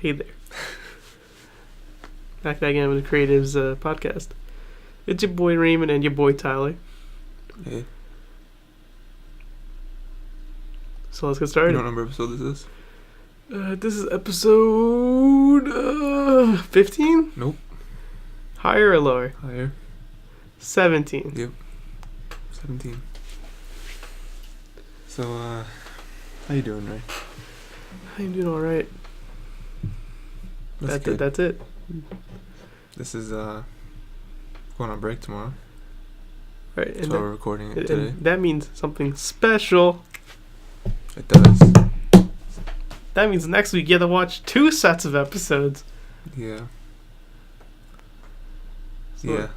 Hey there. Back again with the Creatives podcast. It's your boy Raymond and your boy Tyler. Hey. So let's get started. You know what number episode this is? This is episode 15? Nope. Higher or lower? Higher. 17. Yep. 17. So, how you doing, Ray? I'm doing alright. That's it. That's it. This is, going on break tomorrow. Right. That's why we're recording it today. And that means something special. It does. That means next week you have to watch 2 sets of episodes. Yeah. So, yeah.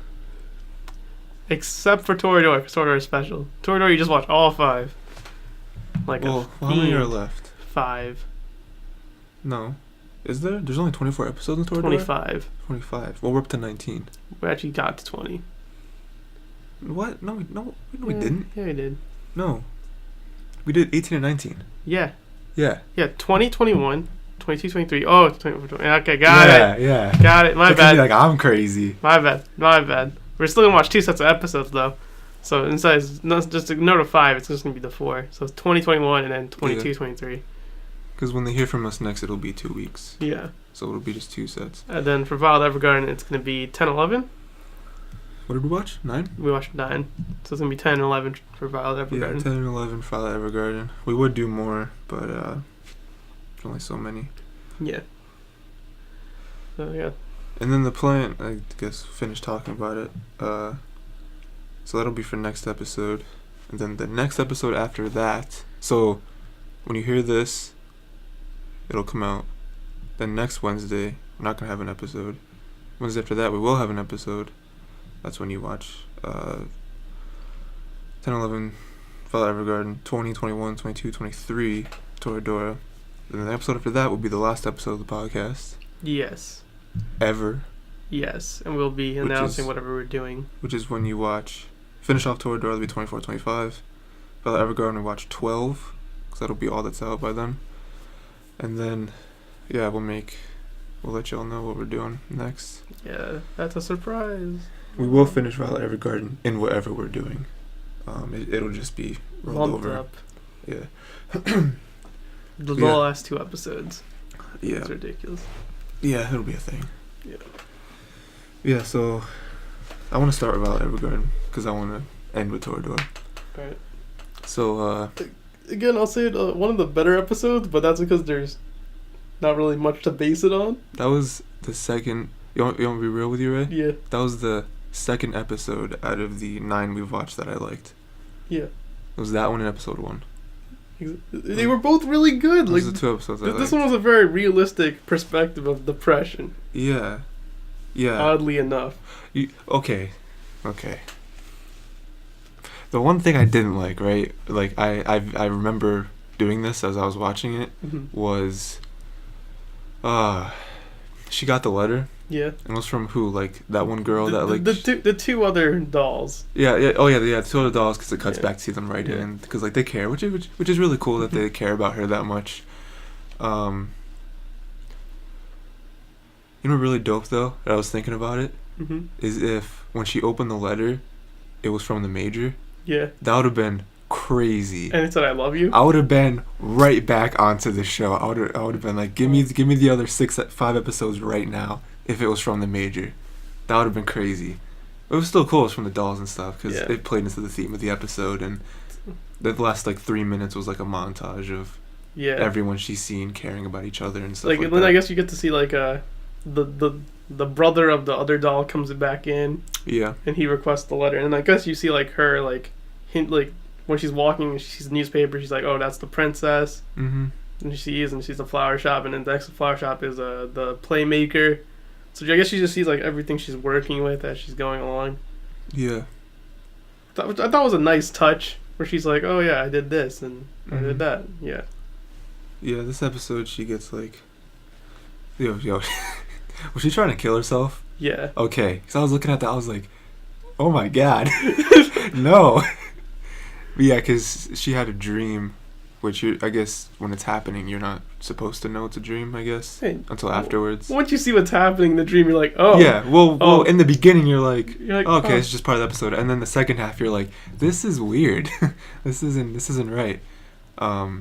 Except for Toradora, because Toradora is special. Toradora, you just watch all 5. Well, how many are left? 5. No. Is there? There's only 24 episodes in Toradora? 25. 25. Well, we're up to 19. We actually got to 20. What? No, we didn't. Yeah, we did. No. We did 18 and 19. Yeah. Yeah. Yeah, 20, 21, 22, 23. Oh, 20, 20. Okay, got it. Yeah. Got it. My bad. Like, I'm crazy. My bad. We're still going to watch 2 sets of episodes, though. So instead of just ignore the 5, it's just going to be the 4. So it's 20, 21, and then 22, 23. Because when they hear from us next, it'll be 2 weeks. Yeah. So it'll be just 2 sets. And then for Wild Evergarden, it's going to be 10, 11. What did we watch? 9? We watched 9. So it's going to be 10 and 11 for Wild Evergarden. Yeah, 10 and 11 for Evergarden. We would do more, but only so many. Yeah. So, yeah. And then the plan, I guess, finished talking about it. So that'll be for next episode. And then the next episode after that. So when you hear this, it'll come out. Then next Wednesday, we're not going to have an episode. Wednesday after that, we will have an episode. That's when you watch 10, 11, Fall Evergarden, 20, 21, 22, 23, Toradora. And the episode after that will be the last episode of the podcast. Yes. Ever. Yes, and we'll be announcing whatever we're doing. Which is when you finish off Toradora, it'll be 24, 25. Fall Evergarden, we watch 12, because that'll be all that's out by then. And then, yeah, we'll let y'all know what we're doing next. Yeah, that's a surprise. We will finish Violet Evergarden in whatever we're doing. It'll just be rolled Lumped over. up. Yeah. The last 2 episodes. Yeah. It's ridiculous. Yeah, it'll be a thing. Yeah. Yeah, so I want to start with Violet Evergarden because I want to end with Toradora. Alright. So, again, I'll say it, one of the better episodes, but that's because there's not really much to base it on. that was the second. You want to be real with you, Ray? Yeah. That was the second episode out of the 9 we've watched that I liked. Yeah. It was that one and episode 1. They were both really good. Those Like are the 2 episodes I liked. this one was a very realistic perspective of depression. Yeah. Yeah. Oddly enough. Okay. The one thing I didn't like, right? Like I remember doing this as I was watching it was, she got the letter. Yeah. And it was from who? Like that one girl that like the 2 other dolls. Yeah. Oh yeah. 2 other dolls because it cuts back to them right in because like they care, which is really cool that they care about her that much. You know, really dope though. That I was thinking about it is if when she opened the letter, it was from the major. Yeah. That would have been crazy. And it said, "I love you." I would have been right back onto the show. I would have been like, give me the other 5 episodes right now. If it was from the major, that would have been crazy. It was still cool. It was from the dolls and stuff because it played into the theme of the episode, and the last like 3 minutes was like a montage of everyone she's seen caring about each other and stuff. Like then that. I guess you get to see like the brother of the other doll comes back in. Yeah. And he requests the letter, and I guess you see like her like hint like when she's walking, she sees the newspaper. She's like, "Oh, that's the princess." And she sees the flower shop, and then the next flower shop is the playmaker. So I guess she just sees like everything she's working with as she's going along. Yeah. I thought it was a nice touch where she's like, "Oh yeah, I did this and I did that." Yeah. Yeah, this episode she gets like, yo, was she trying to kill herself? Yeah. Okay, because I was looking at that, I was like, oh my god, no. But yeah, because she had a dream which I guess when it's happening, you're not supposed to know it's a dream, I guess, Hey, until afterwards. Once you see what's happening in the dream, you're like, oh. Yeah, well, in the beginning, you're like okay, oh. it's just part of the episode. And then the second half, you're like, this is weird. this isn't right. I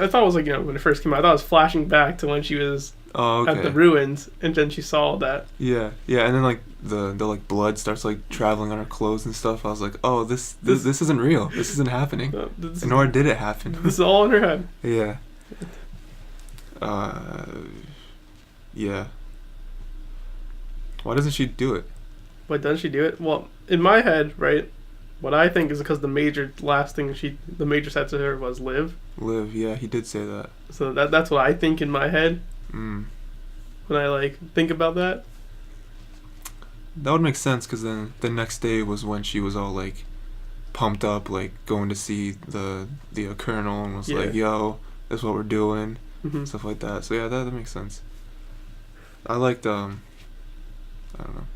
thought it was like, when it first came out, I thought it was flashing back to when she was at the ruins, and then she saw that. Yeah, and then like the like blood starts like traveling on her clothes and stuff. I was like, oh, this isn't real. This isn't happening. Nor did it happen. This is all in her head. Yeah. Yeah. Why doesn't she do it? Why doesn't she do it? Well, in my head, right, what I think is because the major said to her was live. Live, yeah, he did say that. So that's what I think in my head. When I like think about that. That would make sense, because then the next day was when she was all like pumped up, like going to see the colonel, and was like, yo, that's what we're doing, stuff like that. So yeah, that makes sense. I liked I don't know,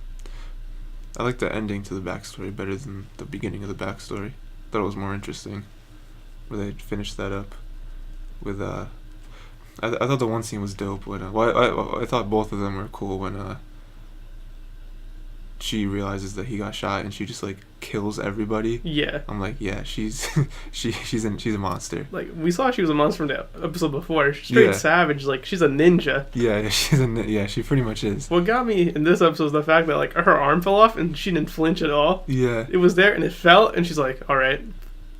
I liked the ending to the backstory better than the beginning of the backstory. Thought it was more interesting where they finished that up with I thought the one scene was dope when I thought both of them were cool when she realizes that he got shot and she just like kills everybody. Yeah. I'm like, yeah, she's she's a monster. Like, we saw she was a monster from the episode before. Straight savage, like she's a ninja. Yeah, she pretty much is. What got me in this episode is the fact that like her arm fell off and she didn't flinch at all. Yeah. It was there and it fell and she's like, all right,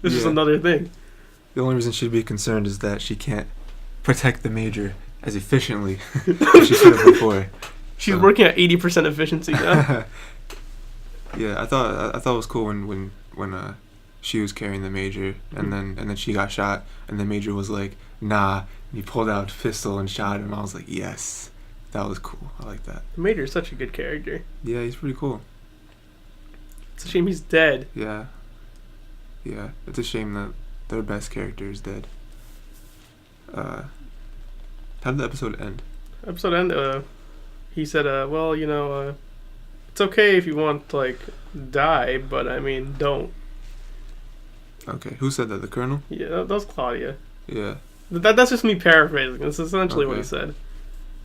this is another thing. The only reason she'd be concerned is that she can't protect the major as efficiently as she could have before. She's working at 80% efficiency now. Yeah, I thought it was cool when she was carrying the major and then she got shot and the major was like, nah, and he pulled out a pistol and shot him. I was like, yes, that was cool. I like that. The major is such a good character. Yeah, he's pretty cool. It's a shame he's dead. Yeah, it's a shame that their best character is dead. How did the episode end? He said, well, it's okay if you want to, like, die, but, I mean, don't. Okay, who said that? The colonel? Yeah, that was Claudia. Yeah. That's just me paraphrasing. That's essentially what he said.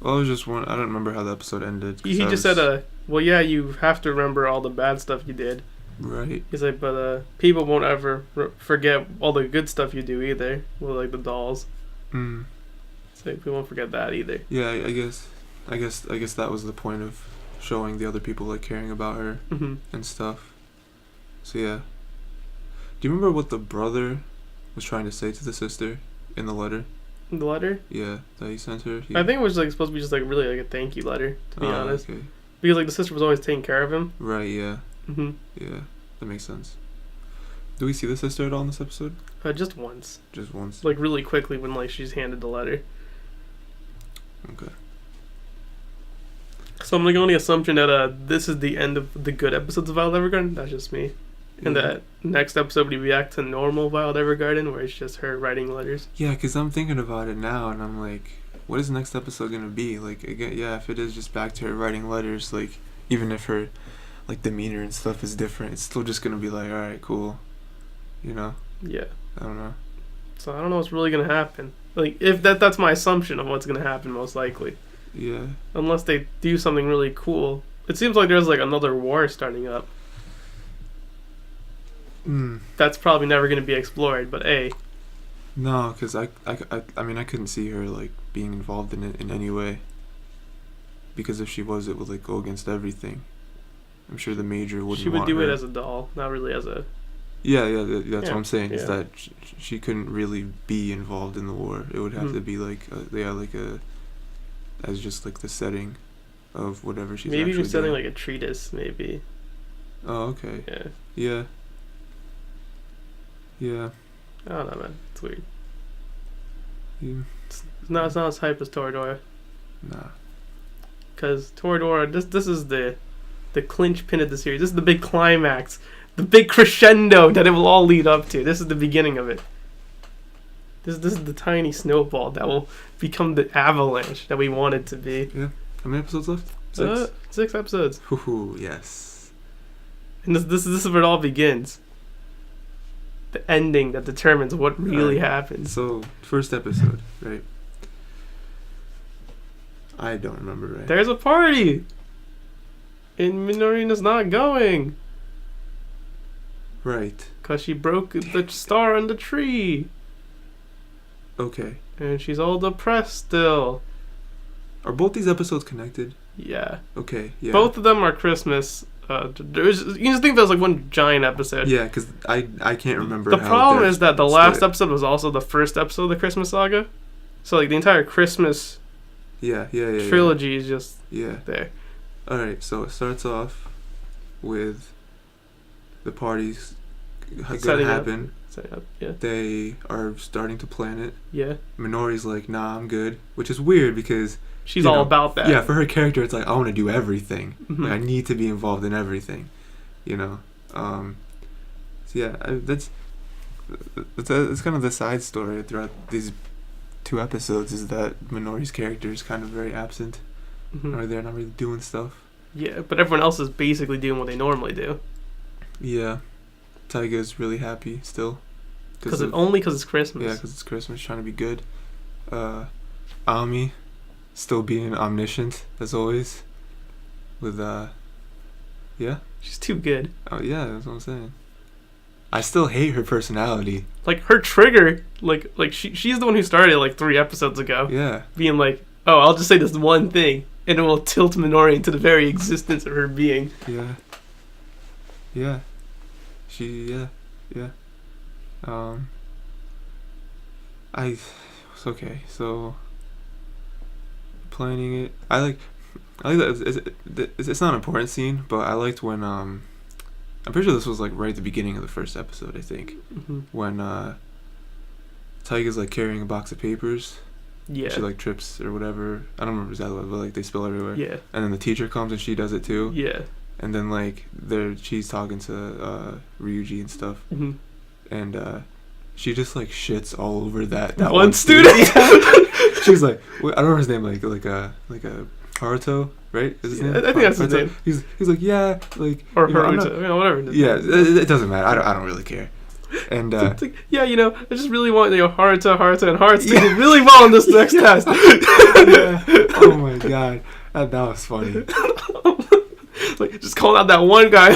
Well, I don't remember how the episode ended. He just said, well, yeah, you have to remember all the bad stuff you did. Right. He's like, but people won't ever forget all the good stuff you do either. Well, like the dolls. So we won't forget that either. Yeah, I guess that was the point of showing the other people like caring about her and stuff. So yeah. Do you remember what the brother was trying to say to the sister in the letter? The letter? Yeah, that he sent her. I think it was like supposed to be just like really like a thank you letter, to be honest. Okay. Because like the sister was always taking care of him. Right. Yeah. Yeah, that makes sense. Do we see the sister at all in this episode? Just once. Just once. Like really quickly when like she's handed the letter. Okay. So I'm like on the assumption that this is the end of the good episodes of Violet Evergarden. That's just me. And that next episode will be back to normal Violet Evergarden, where it's just her writing letters. Yeah, because I'm thinking about it now, and I'm like, what is the next episode gonna be? Like, again, yeah, if it is just back to her writing letters, like, even if her like demeanor and stuff is different, it's still just gonna be like, all right, cool, Yeah. I don't know. So I don't know what's really gonna happen. Like, if that's my assumption of what's gonna happen, most likely. Yeah. Unless they do something really cool. It seems like there's like another war starting up. That's probably never going to be explored, but hey. No, because I mean, I couldn't see her like being involved in it in any way. Because if she was, it would like go against everything. I'm sure the major wouldn't. She would want do her. it as a doll, not really as a. Yeah, that's what I'm saying. Is that she couldn't really be involved in the war. It would have to be like as just like the setting of whatever she's. Maybe even setting doing. like a treatise, maybe. Oh, okay. Yeah. Yeah. Yeah. I don't know, man. It's weird. Yeah. It's not as hype as Toradora. Nah. Because Toradora, this is the clinch pin of the series. This is the big climax. The big crescendo that it will all lead up to. This is the beginning of it. This is the tiny snowball that will become the avalanche that we want it to be. Yeah. How many episodes left? 6? 6 episodes. Ooh, yes. And this is where it all begins. the ending that determines what really happened. So, first episode, right? I don't remember, right? There's a party! And Minorina's not going. Right. Because she broke the star on the tree. Okay. And she's all depressed still. Are both these episodes connected? Yeah. Okay, yeah. Both of them are Christmas. You can just think of it as like one giant episode. Yeah, because I can't remember. The problem is that the last episode was also the first episode of the Christmas saga. So like the entire Christmas trilogy is just there. Alright, so it starts off with the parties gonna happen. Setting up, yeah. They are starting to plan it. Yeah. Minori's like, nah, I'm good. Which is weird because she's all about that. Yeah, for her character, it's like, I want to do everything. Mm-hmm. Like, I need to be involved in everything. You know? So yeah, that's kind of the side story throughout these 2 episodes is that Minori's character is kind of very absent. Mm-hmm. Or they're not really doing stuff. Yeah, but everyone else is basically doing what they normally do. Yeah. Taiga's really happy still. Only because it's Christmas. Yeah, because it's Christmas, trying to be good. Ami, still being omniscient, as always. With, yeah? She's too good. Oh, yeah, that's what I'm saying. I still hate her personality. Like, her trigger, like she's the one who started, like, 3 episodes ago. Yeah. Being like, oh, I'll just say this one thing, and it will tilt Minori into the very existence of her being. Yeah. Yeah. It's okay. So planning it. I like that. It's not an important scene, but I liked when I'm pretty sure this was like right at the beginning of the first episode. I think when Taiga's like carrying a box of papers. Yeah. She like trips or whatever. I don't remember exactly, but like they spill everywhere. Yeah. And then the teacher comes and she does it too. Yeah. And then like she's talking to Ryuji and stuff, and she just like shits all over that one student. She's like, I don't remember his name, like a Haruto, right? Is his name? I think that's his name. He's like, yeah, like or Haruto, whatever. Yeah, it doesn't matter. I don't really care. And it's like, yeah, I just really want Haruto and Hearts to do really well in this next test. Yeah. Oh my god, that was funny. Like, just calling out that one guy.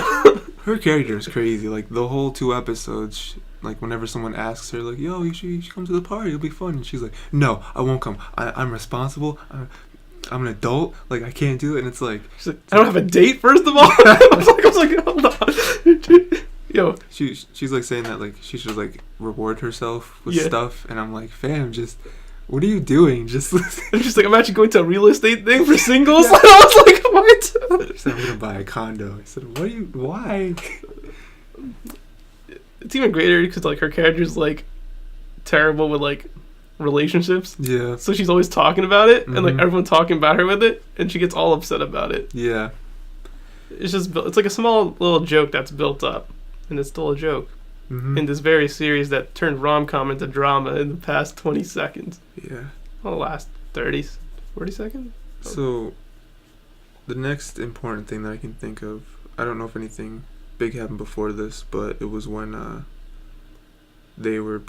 Her character is crazy. Like, the whole 2 episodes, like, whenever someone asks her, like, yo, you should come to the party, it'll be fun. And she's like, no, I won't come. I'm responsible. I'm an adult. Like, I can't do it. And it's like... She's like, I don't have a date, first of all. I was like, hold on. Yo. She's, like, saying that, like, she should, like, reward herself with stuff. And I'm like, fam, just... What are you doing? Just she's like, I'm actually going to a real estate thing for singles. Yeah. I was like, what? She said, I'm gonna buy a condo. I said, why? It's even greater because like her character's like terrible with like relationships. Yeah. So she's always talking about it, and like everyone talking about her with it, and she gets all upset about it. Yeah. It's like a small little joke that's built up, and it's still a joke. In this very series that turned rom-com into drama in the past 20 seconds. Yeah. Well, the last 40 seconds? So, the next important thing that I can think of, I don't know if anything big happened before this, but it was when they were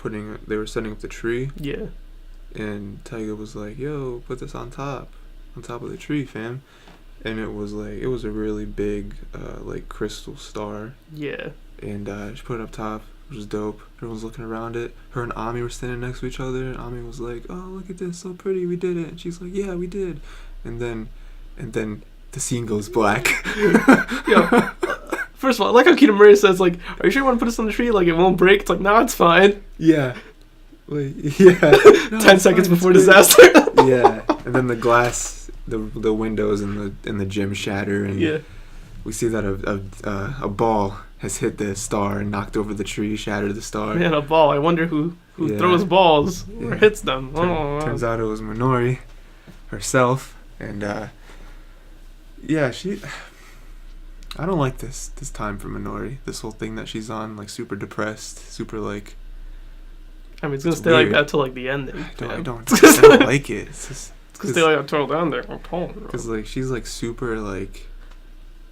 setting up the tree. Yeah. And Taiga was like, yo, put this on top of the tree, fam. And it was a really big, like, crystal star. Yeah. And she put it up top, which was dope. Everyone's looking around it. Her and Ami were standing next to each other, and Ami was like, oh, look at this, so pretty, we did it. And she's like, yeah, we did. And then the scene goes black. Yo, first of all, I like how Kitamura says, like, are you sure you want to put this on the tree? Like, it won't break? It's like, nah, it's fine. Yeah. Like, yeah. No, 10 seconds before disaster. Yeah. And then the glass, the windows in the gym shatter, and we see that a ball has hit the star and knocked over the tree, shattered the star. Man, a ball. I wonder who throws balls or hits them. Turns out it was Minori herself. And, I don't like this time for Minori. This whole thing that she's on, like, super depressed, super, like... I mean, it's going to stay weird. Like that till, like, the ending. I don't like it. It's going to stay like that till down there. Because, like, she's, like, super, like...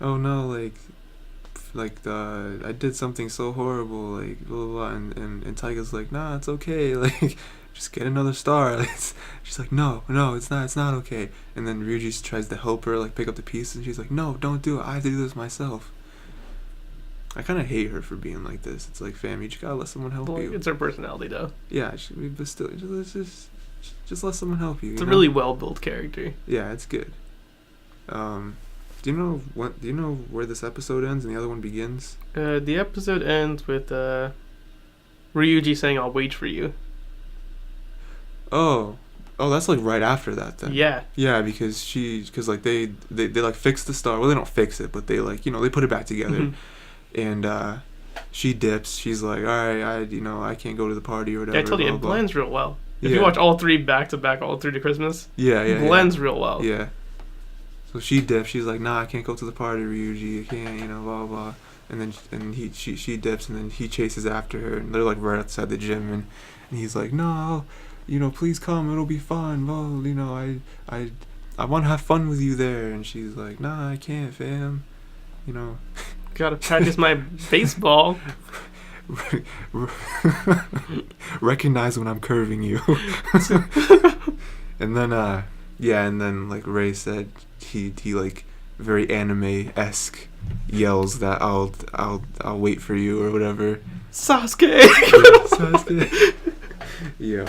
Oh, no, like... I did something so horrible, like blah blah blah, and Taiga's like, nah, it's okay, like just get another star. Like, she's like, no, it's not okay. And then Ryuji tries to help her, like pick up the pieces, and she's like, no, don't do it. I have to do this myself. I kind of hate her for being like this. It's like, fam, you just gotta let someone help you. It's her personality, though. Yeah, but still, just let someone help you. It's a really well built character. Yeah, it's good. Do you know where this episode ends and the other one begins? The episode ends with Ryuji saying, "I'll wait for you." Oh, that's like right after that then. Yeah. Yeah, because like they like fix the star. Well, they don't fix it, but they like they put it back together. Mm-hmm. And she dips. She's like, all right, I can't go to the party or whatever. Yeah, I told you, it blends real well. If you watch all three back to back, all through to Christmas, it blends real well. Yeah. So she dips. She's like, nah, I can't go to the party, Ryuji. I can't, blah, blah. And then she dips, and then he chases after her, and they're like right outside the gym, and he's like, no, please come, it'll be fun. Well, I want to have fun with you there. And she's like, nah, I can't, fam. Gotta practice my baseball. Recognize when I'm curving you. And then like Ray said, he like very anime-esque yells that I'll wait for you or whatever. Sasuke. Sasuke. Yo.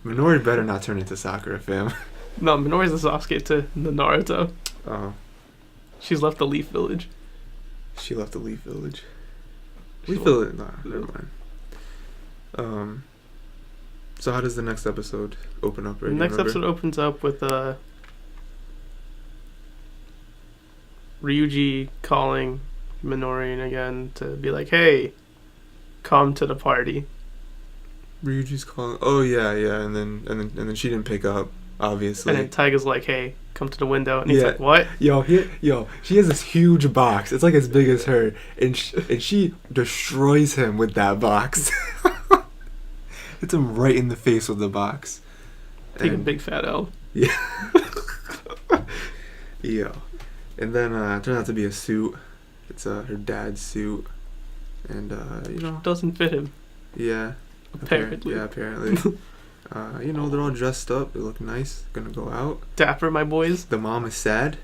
Minori better not turn into Sakura, fam. No, Minori's the Sasuke to the Naruto. Oh. She's left the Leaf Village. She left the Leaf Village. Leaf Village. Nah, never mind. So how does the next episode open up? Right? The next episode opens up with Ryuji calling Minori again to be like, "Hey, come to the party." Ryuji's calling. Oh yeah, and then she didn't pick up, obviously. And then Taiga's like, "Hey, come to the window," and he's like, "What?" Yo, she has this huge box. It's like as big as her, and she destroys him with that box. Hits him right in the face with the box. Take a big fat L. Yeah. Yo. And then it turned out to be a suit. It's her dad's suit. And, doesn't fit him. Yeah. Apparently. Apparently. They're all dressed up. They look nice. Gonna go out. Dapper, my boys. The mom is sad.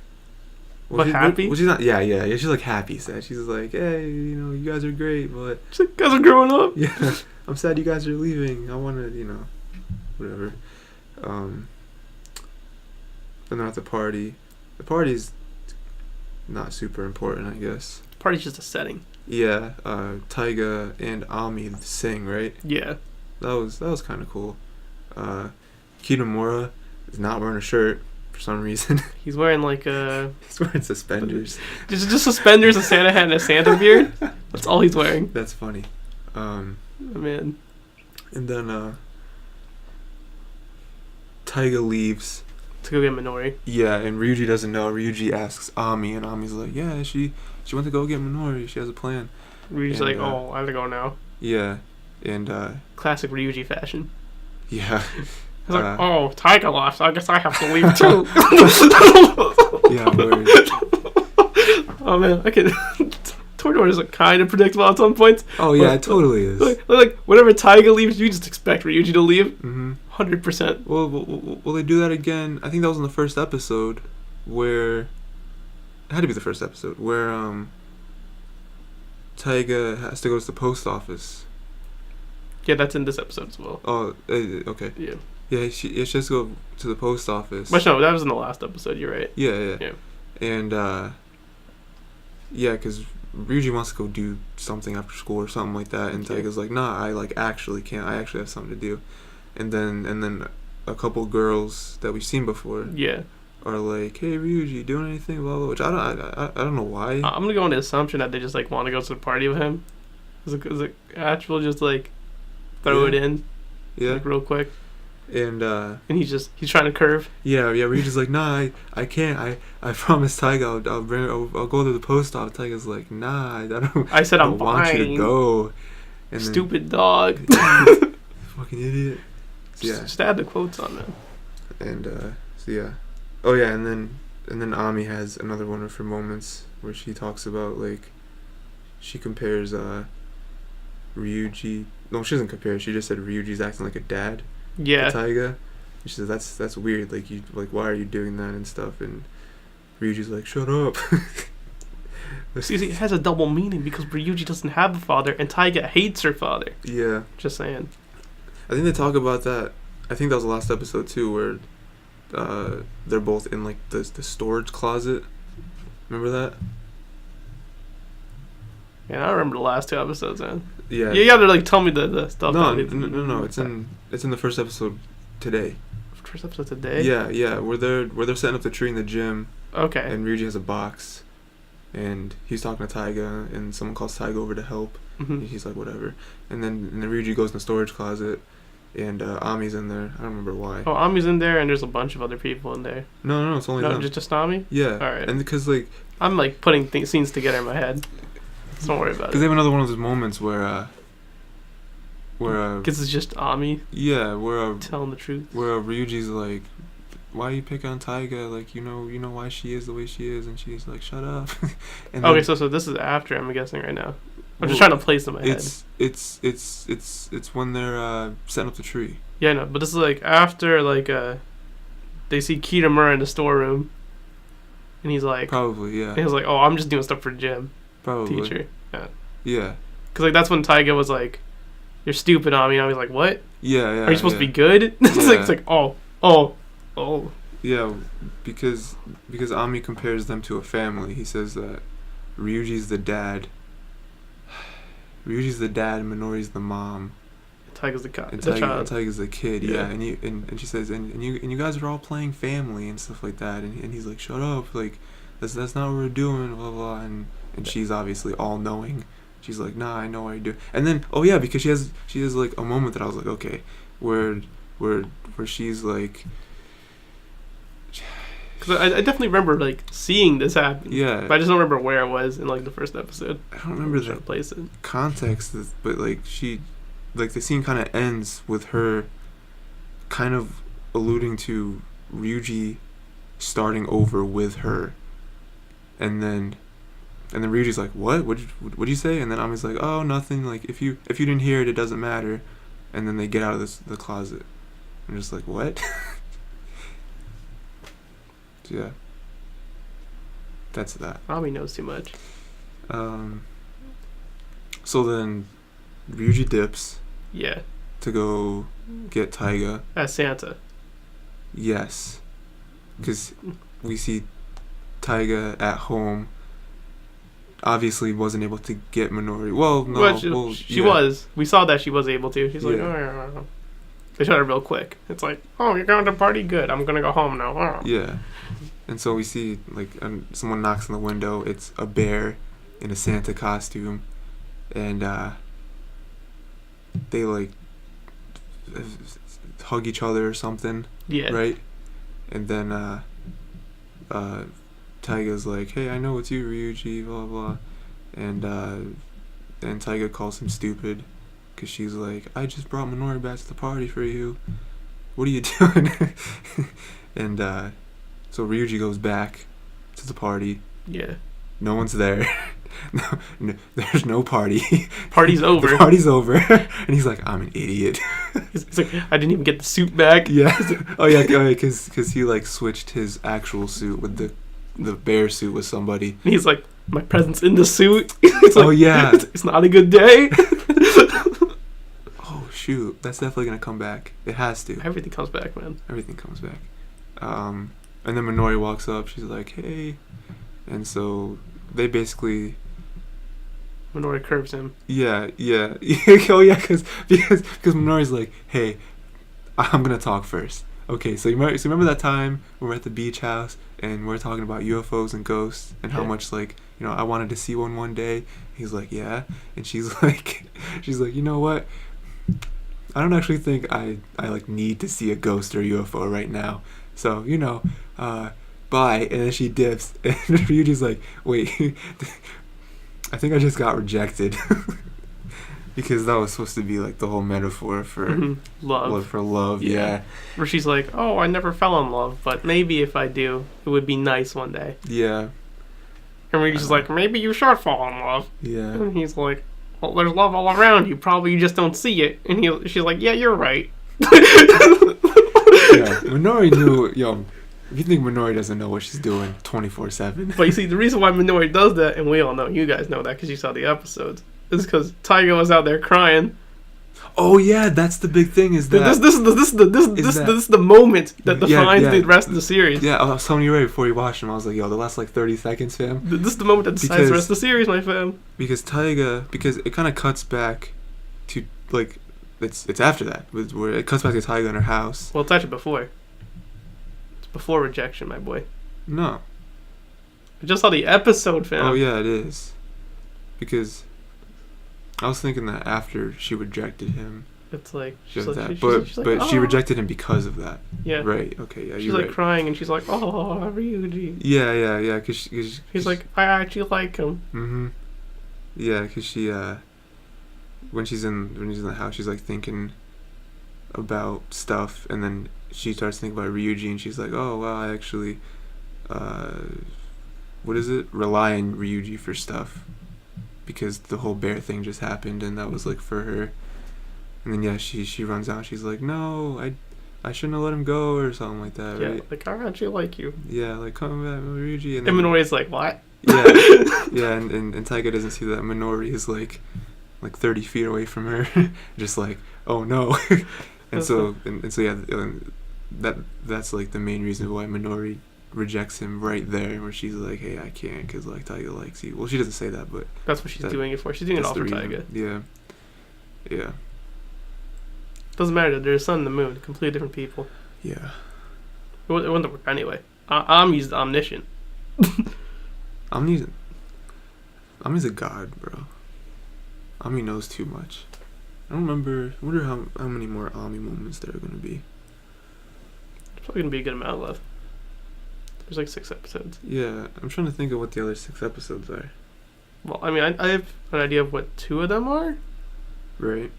But happy? Well, she's not. Yeah. She's like happy sad. She's like, hey, you guys are great, but. She's like, you guys are growing up. Yeah. I'm sad you guys are leaving. I want to, whatever. Then they're at the party. The party's not super important, I guess. The party's just a setting. Yeah. Taiga and Ami sing, right? Yeah. That was kind of cool. Kitamura is not wearing a shirt for some reason. He's wearing like he's wearing suspenders. Just suspenders, a Santa hat, and a Santa beard. That's all he's wearing. That's funny. Oh, man. And then Taiga leaves to go get Minori. Yeah, and Ryuji doesn't know. Ryuji asks Ami, and Ami's like, yeah, she went to go get Minori. She has a plan. Ryuji's like, oh, I have to go now. Yeah, and classic Ryuji fashion. Yeah. He's like, oh, Taiga left. I guess I have to leave too. Yeah, word. Oh man, I can. Toradora is kind of predictable at some points. Oh yeah, it totally is. Like whenever Taiga leaves, you just expect Ryuji to leave. 100%. Well, will they do that again? I think that was in the first episode, where it had to be the first episode where Taiga has to go to the post office. Yeah, that's in this episode as well. Oh, okay. Yeah. Yeah, she has to go to the post office. But no, that was in the last episode. You're right. Yeah. And because Ryuji wants to go do something after school or something like that, and Taiga's like, nah, I actually can't. I actually have something to do. And then a couple girls that we've seen before. Yeah. Are like, hey Ryuji, doing anything? Blah blah. Which I don't know why. I'm gonna go on the assumption that they just like want to go to the party with him. Is it actual just like throw it in? Yeah. Like real quick. And he's trying to curve. Yeah. Ryuji's like, nah, I can't. I promised Taiga I'll go to the post office. Taiga's like, nah, I said I'm want fine. you to go. And stupid dog. Fucking idiot. So, just add the quotes on them. And so yeah. Oh yeah, and then and then Ami has another one of her moments where she talks about, like, she compares Ryuji. No, she doesn't compare. She just said Ryuji's acting like a dad Yeah. to Taiga. And she said that's weird. Like, you, like, why are you doing that and stuff? And Ryuji's like, shut up. See, it has a double meaning because Ryuji doesn't have a father and Taiga hates her father. Yeah. Just saying. I think they talk about that. I think that was the last episode too, where they're both in, like, the storage closet. Remember that? Yeah, I remember the last 2 episodes, man. Yeah. You gotta, like, tell me the stuff. No. It's in the first episode today. First episode today. Yeah. Where they're setting up the tree in the gym. Okay. And Ryuji has a box, and he's talking to Taiga, and someone calls Taiga over to help. Mm-hmm. And he's like, whatever. And then Ryuji goes in the storage closet, and Ami's in there. I don't remember why. Oh, Ami's in there, and there's a bunch of other people in there. No, it's only them. Just Ami? Yeah. Alright. And because, like, I'm, like, putting scenes together in my head. So don't worry about it. Because they have another one of those moments where Because it's just Ami. Yeah, where telling the truth. Where Ryuji's like, why you pick on Taiga? Like, you know why she is the way she is, and she's like, shut up. And okay, so this is after, I'm guessing, right now. I'm just trying to place in my head. It's when they're setting up the tree. Yeah, no, but this is like after, like, they see Kitamura in the storeroom, and he's like, probably, yeah. And he's like, oh, I'm just doing stuff for gym. Probably. Teacher. Yeah. Yeah. Because, like, that's when Taiga was like, you're stupid, Ami. And I was like, what? Yeah. Are you supposed to be good? It's like, oh. Yeah, because Ami compares them to a family. He says that Ryuji's the dad. Ryuji's the dad, and Minori's the mom. Taiga's the child. Taiga's the kid. Yeah, and she says, and you guys are all playing family and stuff like that. And he's like, shut up, like that's not what we're doing, blah blah. And she's obviously all knowing. She's like, nah, I know what you're doing. And then, oh yeah, because she has like a moment that I was like, okay, where she's like. Because I definitely remember, like, seeing this happen. Yeah. But I just don't remember where it was in, like, the first episode. I don't remember the place it. Context, but, like, the scene kind of ends with her kind of alluding to Ryuji starting over with her. And then Ryuji's like, what? What'd you say? And then Ami's like, oh, nothing. Like, if you didn't hear it, it doesn't matter. And then they get out of the closet. I'm just like, what? Yeah. That's that. Ami knows too much. So then Ryuji dips. Yeah. To go get Taiga. As Santa. Yes. Because we see Taiga at home. Obviously wasn't able to get Minori. Well, no. She was. We saw that she was able to. She's like, oh. They shot her real quick. It's like, oh, you're going to party? Good. I'm going to go home now. Oh. Yeah. And so we see, like, someone knocks on the window. It's a bear in a Santa costume. And they, like, hug each other or something. Yeah. Right? And then Taiga's like, hey, I know it's you, Ryuji, blah, blah. And Taiga calls him stupid. Because she's like, I just brought Minori back to the party for you. What are you doing? And so Ryuji goes back to the party. Yeah. No one's there. No, there's no party. Party's over. The party's over. And he's like, I'm an idiot. He's like, I didn't even get the suit back. Yeah. Oh yeah, because he, like, switched his actual suit with the bear suit with somebody. And he's like, my present's in the suit. It's like, oh yeah. It's not a good day. Oh shoot, that's definitely gonna come back. It has to. Everything comes back, man. Everything comes back. And then Minori walks up. She's like, hey. And so they basically... Minori curves him. Yeah. Oh yeah, because Minori's like, hey, I'm gonna talk first. Okay, so remember that time we were at the beach house and we're talking about UFOs and ghosts and how much, like, you know, I wanted to see one day. He's like, yeah. And she's like, you know what? I don't actually think I like need to see a ghost or UFO right now. So, you know, bye. And then she dips. And Ryuji's like, wait, I think I just got rejected. Because that was supposed to be like the whole metaphor for love. For love, yeah. Where she's like, oh, I never fell in love, but maybe if I do, it would be nice one day. Yeah. And Ryuji's like, maybe you should fall in love. Yeah. And he's like, well, there's love all around you. Probably you just don't see it. And she's like, yeah, you're right. Yeah, Minori knew, yo, if you think Minori doesn't know what she's doing 24/7. But you see, the reason why Minori does that, and we all know, you guys know that because you saw the episodes, is because Taiga was out there crying. Oh yeah, that's the big thing. Is that this is the moment that defines the rest of the series. Yeah, I was telling you right before you watched them. I was like, yo, the last like 30 seconds, fam. This is the moment that decides the rest of the series, my fam. Because Taiga, because it kind of cuts back to like, it's after that where it cuts back to Taiga in her house. Well, it's actually before. It's before rejection, my boy. No. I just saw the episode, fam. Oh yeah, it is. Because I was thinking that after she rejected him, it's like she's like, but she rejected him because of that. Yeah. Right. Okay. Yeah. She's like crying and she's like, oh, Ryuji. Yeah. Cause he's like, I actually like him. Mhm. Yeah, cause she when she's in the house, she's like thinking about stuff, and then she starts thinking about Ryuji, and she's like, oh well, I actually, what is it? Rely on Ryuji for stuff. Because the whole bear thing just happened, and that was like for her. And then she runs out. She's like, no, I shouldn't have let him go or something like that. Yeah, right? like I actually like you. Yeah, like come back, Ryuji. And Minori's like, what? Yeah, yeah, and Taiga doesn't see that Minori is like 30 feet away from her, just like, oh no. and so yeah, that's like the main reason why Minori rejects him right there, where she's like, hey, I can't because like Taiga likes you. Well, she doesn't say that, but that's what she's doing it for. She's doing it all for Taiga. Yeah Doesn't matter, they're the sun and the moon, completely different people. Yeah, it wouldn't work anyway. Ami's omniscient. Ami's a god, bro. Ami knows too much. I wonder how many more Ami moments there are gonna be. There's probably gonna be a good amount left. There's like 6 episodes. Yeah, I'm trying to think of what the other 6 episodes are. Well, I mean, I have an idea of what 2 of them are. Right.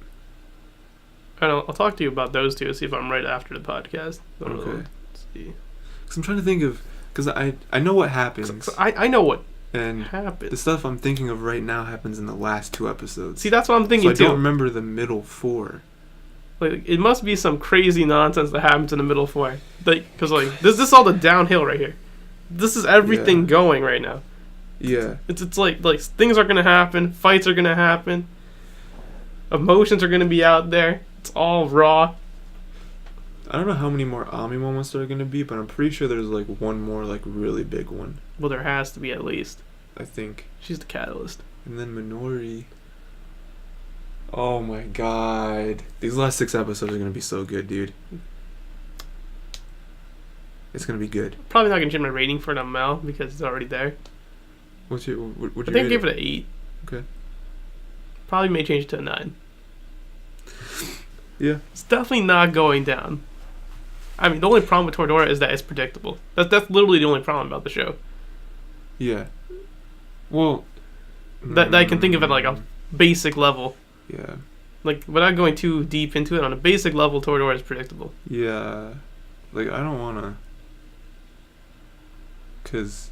I'll talk to you about those 2 to see if I'm right after the podcast. Okay. Let's see. Because I'm trying to think of... Because I know what happens. I know what and happens. The stuff I'm thinking of right now happens in the last 2 episodes. See, that's what I'm thinking, too. I don't remember the middle 4. Like, it must be some crazy nonsense that happens in the middle 4. Like, because like this is all the downhill right here. This is everything going right now. Yeah. It's like things are gonna happen, fights are gonna happen, emotions are gonna be out there. It's all raw. I don't know how many more Ami moments there are gonna be, but I'm pretty sure there's like one more like really big one. Well, there has to be at least. I think. She's the catalyst. And then Minori. Oh my god. These last 6 episodes are gonna be so good, dude. It's gonna be good. Probably not gonna change my rating for an ML because it's already there. What's your I think I gave it an 8. Okay. Probably may change it to a 9. Yeah. It's definitely not going down. I mean, the only problem with Toradora is that it's predictable. That's literally the only problem about the show. Yeah. Well, that I can think of at like a basic level. Yeah. Like, without going too deep into it, on a basic level, Toradora is predictable. Yeah. Like, I don't wanna... Because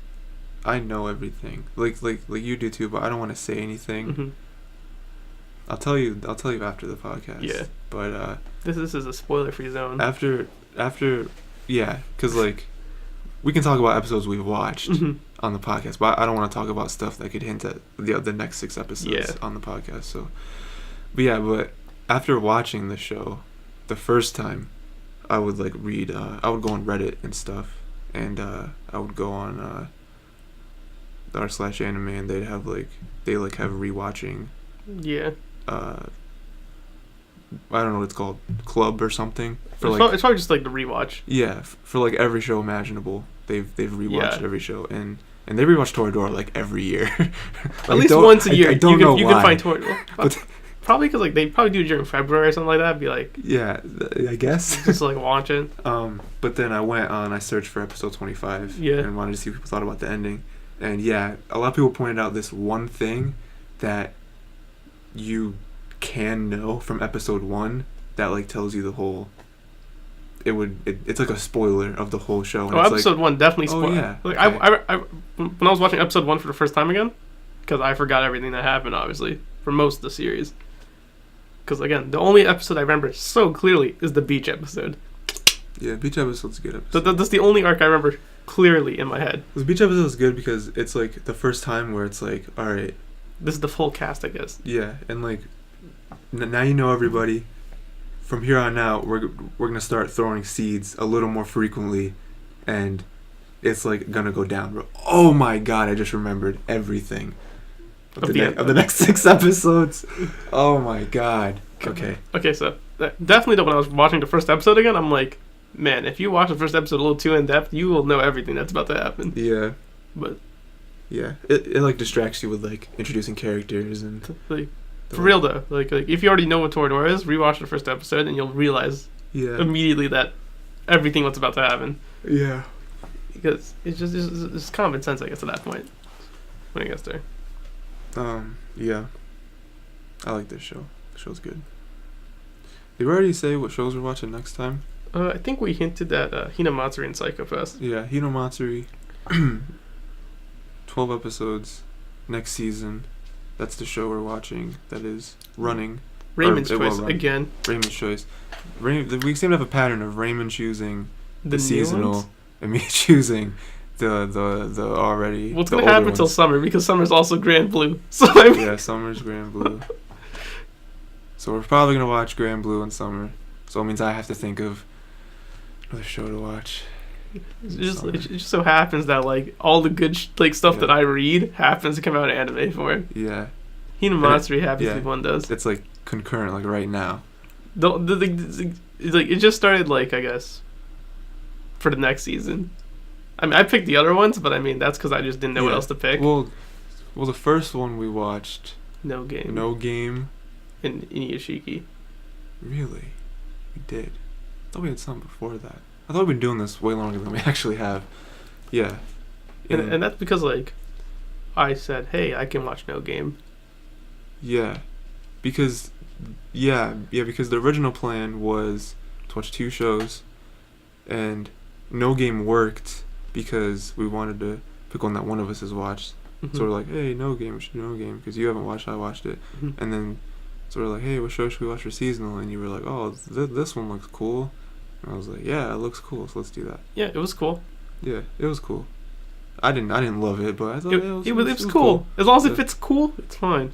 I know everything. Like you do too, but I don't want to say anything. Mm-hmm. I'll tell you after the podcast. Yeah. But this is a spoiler-free zone. After yeah, because like we can talk about episodes we've watched on the podcast, but I don't want to talk about stuff that could hint at the next 6 episodes on the podcast. So, but after watching the show the first time, I would like read. I would go on Reddit and stuff, and I would go on r/anime, and they'd have have rewatching. Yeah. I don't know what it's called, club or something. It's probably just like the rewatch. Yeah, for like every show imaginable, they've rewatched every show, and they rewatch Toradora like every year. At least once a year. I don't know you why. Can find Toradora. Probably because like they probably do it during February or something like that. Be like, yeah, I guess. Just like watch it. But then I searched for episode 25. Yeah. And wanted to see what people thought about the ending, and yeah, a lot of people pointed out this one thing that you can know from episode 1 that like tells you the whole. It's like a spoiler of the whole show. And episode 1 definitely spoiled. Oh yeah. Like okay. I when I was watching episode 1 for the first time again, because I forgot everything that happened, obviously, for most of the series. Because again, the only episode I remember so clearly is the beach episode. Yeah, beach episode's a good episode. That's the only arc I remember clearly in my head. The beach episode is good because it's like the first time where it's like, all right, this is the full cast, I guess. Yeah, and like now you know everybody. From here on out, we're gonna start throwing seeds a little more frequently, and it's like gonna go down. Oh my god! I just remembered everything of the next 6 episodes. Oh my god! Okay. Okay, so definitely when I was watching the first episode again, I'm like, man, if you watch the first episode a little too in depth, you will know everything that's about to happen. Yeah. But. Yeah, it like distracts you with like introducing characters and. Like, for real though, like if you already know what Toradora is, rewatch the first episode and you'll realize immediately that everything what's about to happen. Yeah. Because it's common sense, I guess, at that point when it gets there. Yeah. I like this show. The show's good. Did we already say what shows we're watching next time? I think we hinted at Hinamatsuri and Psychopaths. Yeah, Hinamatsuri. 12 episodes next season. That's the show we're watching that is running. Raymond's choice again. Raymond's choice. We seem to have a pattern of Raymond choosing the seasonal and me choosing the already. Well, it's going to happen until summer because summer's also Grand Blue. So yeah, summer's Grand Blue. So we're probably going to watch Grand Blue in summer. So it means I have to think of another show to watch. It just so happens that like all the good stuff that I read happens to come out in anime for it. Yeah. Hinamatsuri happens to be one does. It's like concurrent, like right now. It just started like I guess for the next season. I mean, I picked the other ones, but I mean that's because I just didn't know what else to pick. Well, the first one we watched. No Game. And Inuyashiki. Really, we did. I thought we had something before that. I thought we'd been doing this way longer than we actually have. Yeah. And that's because, like, I said, hey, I can watch No Game. Yeah. Because the original plan was to watch 2 shows, and No Game worked because we wanted to pick one that one of us has watched. Mm-hmm. So we're like, hey, No Game, we should do No Game, because you haven't watched it, I watched it. Mm-hmm. And then, so we're like, hey, what show should we watch for seasonal? And you were like, oh, this one looks cool. And I was like, yeah, it looks cool, so let's do that. Yeah, it was cool. Yeah, it was cool. I didn't love it, but I thought it was cool. As long as if it's cool, it's fine.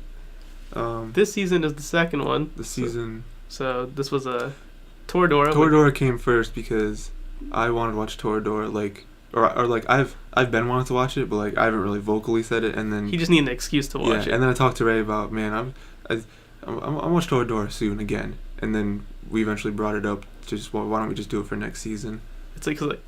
This season is the second one. So this was a Toradora. Toradora came first because I wanted to watch Toradora, I've been wanting to watch it, but like I haven't really vocally said it, and then he just needed an excuse to watch it. And then I talked to Ray about, man, I'm watch Toradora soon again, and then we eventually brought it up. Just why don't we just do it for next season? It's like, cause like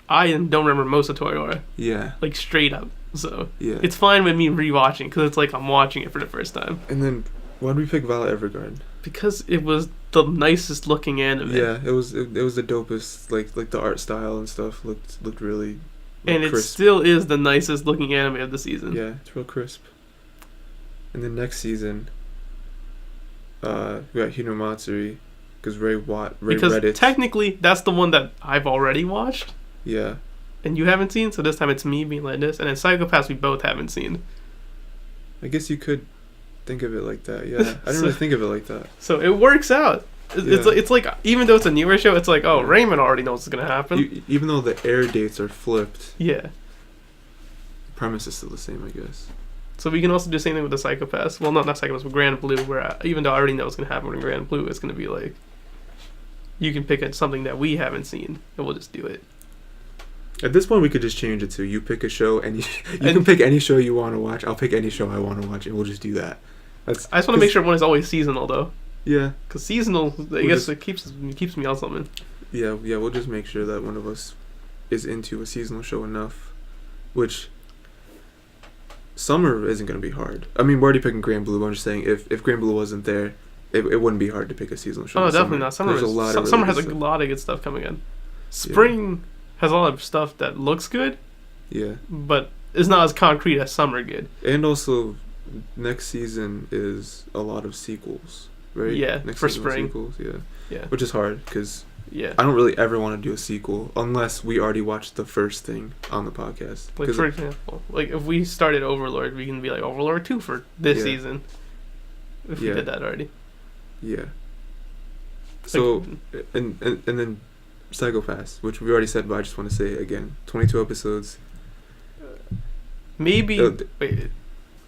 I don't remember most of Toradora. Yeah. Like straight up. So yeah, it's fine with me rewatching because it's like I'm watching it for the first time. And then why did we pick Violet Evergarden? Because it was the nicest looking anime. Yeah, it was the dopest. Like the art style and stuff looked really. And it still is the nicest looking anime of the season. Yeah, it's real crisp. And then next season, we got Hinamatsuri. Because Ray read it. Technically, that's the one that I've already watched. Yeah. And you haven't seen, so this time it's me being like this. And then Psychopaths we both haven't seen. I guess you could think of it like that, yeah. I didn't really think of it like that. So it works out. It's like, even though it's a newer show, it's like, oh, Raymond already knows what's going to happen. Even though the air dates are flipped. Yeah. The premise is still the same, I guess. So we can also do the same thing with the Psychopaths. Well, not Psychopaths, but Grand Blue, where even though I already know what's going to happen with Grand Blue, it's going to be like, you can pick something that we haven't seen, and we'll just do it. At this point, we could just change it to you pick a show, and you can pick any show you want to watch. I'll pick any show I want to watch, and we'll just do that. I just want to make sure one is always seasonal, though. Yeah. Because seasonal, I guess it keeps me on something. Yeah, we'll just make sure that one of us is into a seasonal show enough, which summer isn't going to be hard. I mean, we're already picking Grand Blue, but I'm just saying if Grand Blue wasn't there, it wouldn't be hard to pick a seasonal show. Oh, definitely not. Summer has a lot of good stuff coming in. Spring has a lot of stuff that looks good. Yeah. But it's not as concrete as summer good. And also, next season is a lot of sequels. right? Yeah, Next for season spring. sequels, yeah. Yeah. Which is hard because Yeah. I don't really ever want to do a sequel unless we already watched the first thing on the podcast. Like, for example, like if we started Overlord, we can be like Overlord 2 for this season. If we did that already. Yeah. So, and then Psycho-Pass, which we already said, but I just want to say it again. 22 episodes. Maybe. Wait.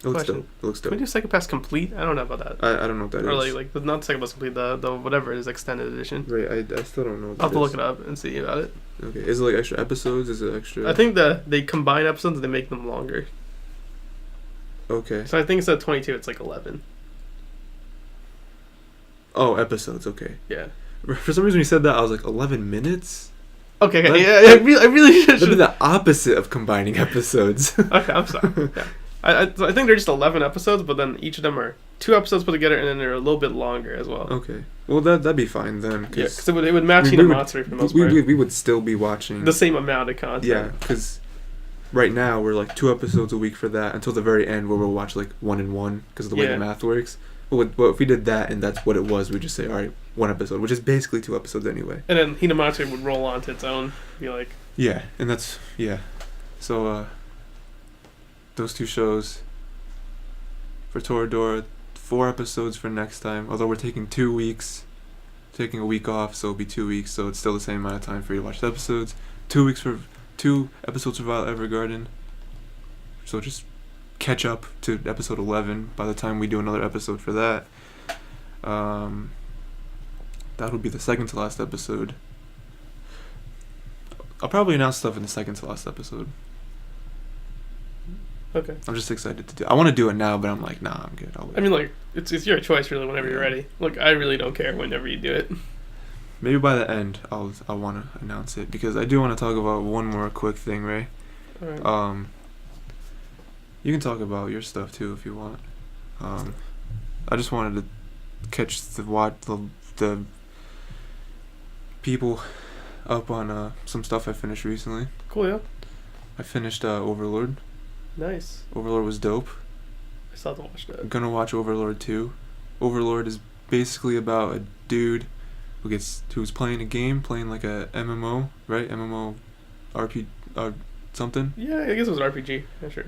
It looks dope. It looks dope. Can we do Psycho-Pass Complete? I don't know about that. I don't know what that or is. Or like not Psycho-Pass Complete, the whatever it is, extended edition. Right, I still don't know what I'll have to look it up and see about it. Okay. Is it like extra episodes? Is it extra? I think they combine episodes and they make them longer. Okay. So I think instead of 22, it's like 11. Oh, episodes. Okay. Yeah. For some reason, when you said that, I was like, 11 minutes? Okay. Yeah, I really should. That'd be the opposite of combining episodes. Okay, I'm sorry. Yeah. I think they're just 11 episodes, but then each of them are 2 episodes put together, and then they're a little bit longer as well. Okay. Well, that'd be fine then. Yeah, because it would match Hinamatsuri for the most part. We would still be watching the same amount of content. Yeah, because right now we're like 2 episodes a week for that until the very end where we'll watch like 1 and 1 because of the way the math works. But if we did that and that's what it was, we'd just say, all right, 1 episode, which is basically 2 episodes anyway. And then Hinamatsuri would roll on to its own, be like... Yeah, and that's, So, those 2 shows for Toradora, 4 episodes for next time, although we're taking 2 weeks, taking a week off, so it'll be 2 weeks, so it's still the same amount of time for you to watch the episodes. 2 weeks for 2 episodes for Violet Evergarden. So just catch up to episode 11 by the time we do another episode for that. That'll be the second to last episode. I'll probably announce stuff in the second to last episode. Okay. I'm just excited to do. I want to do it now, but I'm like, nah, I'm good. I'll wait. I mean, like, it's your choice really. Whenever you're ready. Look, I really don't care whenever you do it. Maybe by the end, I'll want to announce it because I do want to talk about one more quick thing, Ray. All right. You can talk about your stuff too if you want. I just wanted to catch the people up on some stuff I finished recently. Cool, yeah. I finished Overlord. Nice. Overlord was dope. I still have to watch that. I'm gonna watch Overlord 2. Overlord is basically about a dude who's playing a game, playing like a MMO, right? MMO RPG something. Yeah, I guess it was an RPG. Yeah, sure.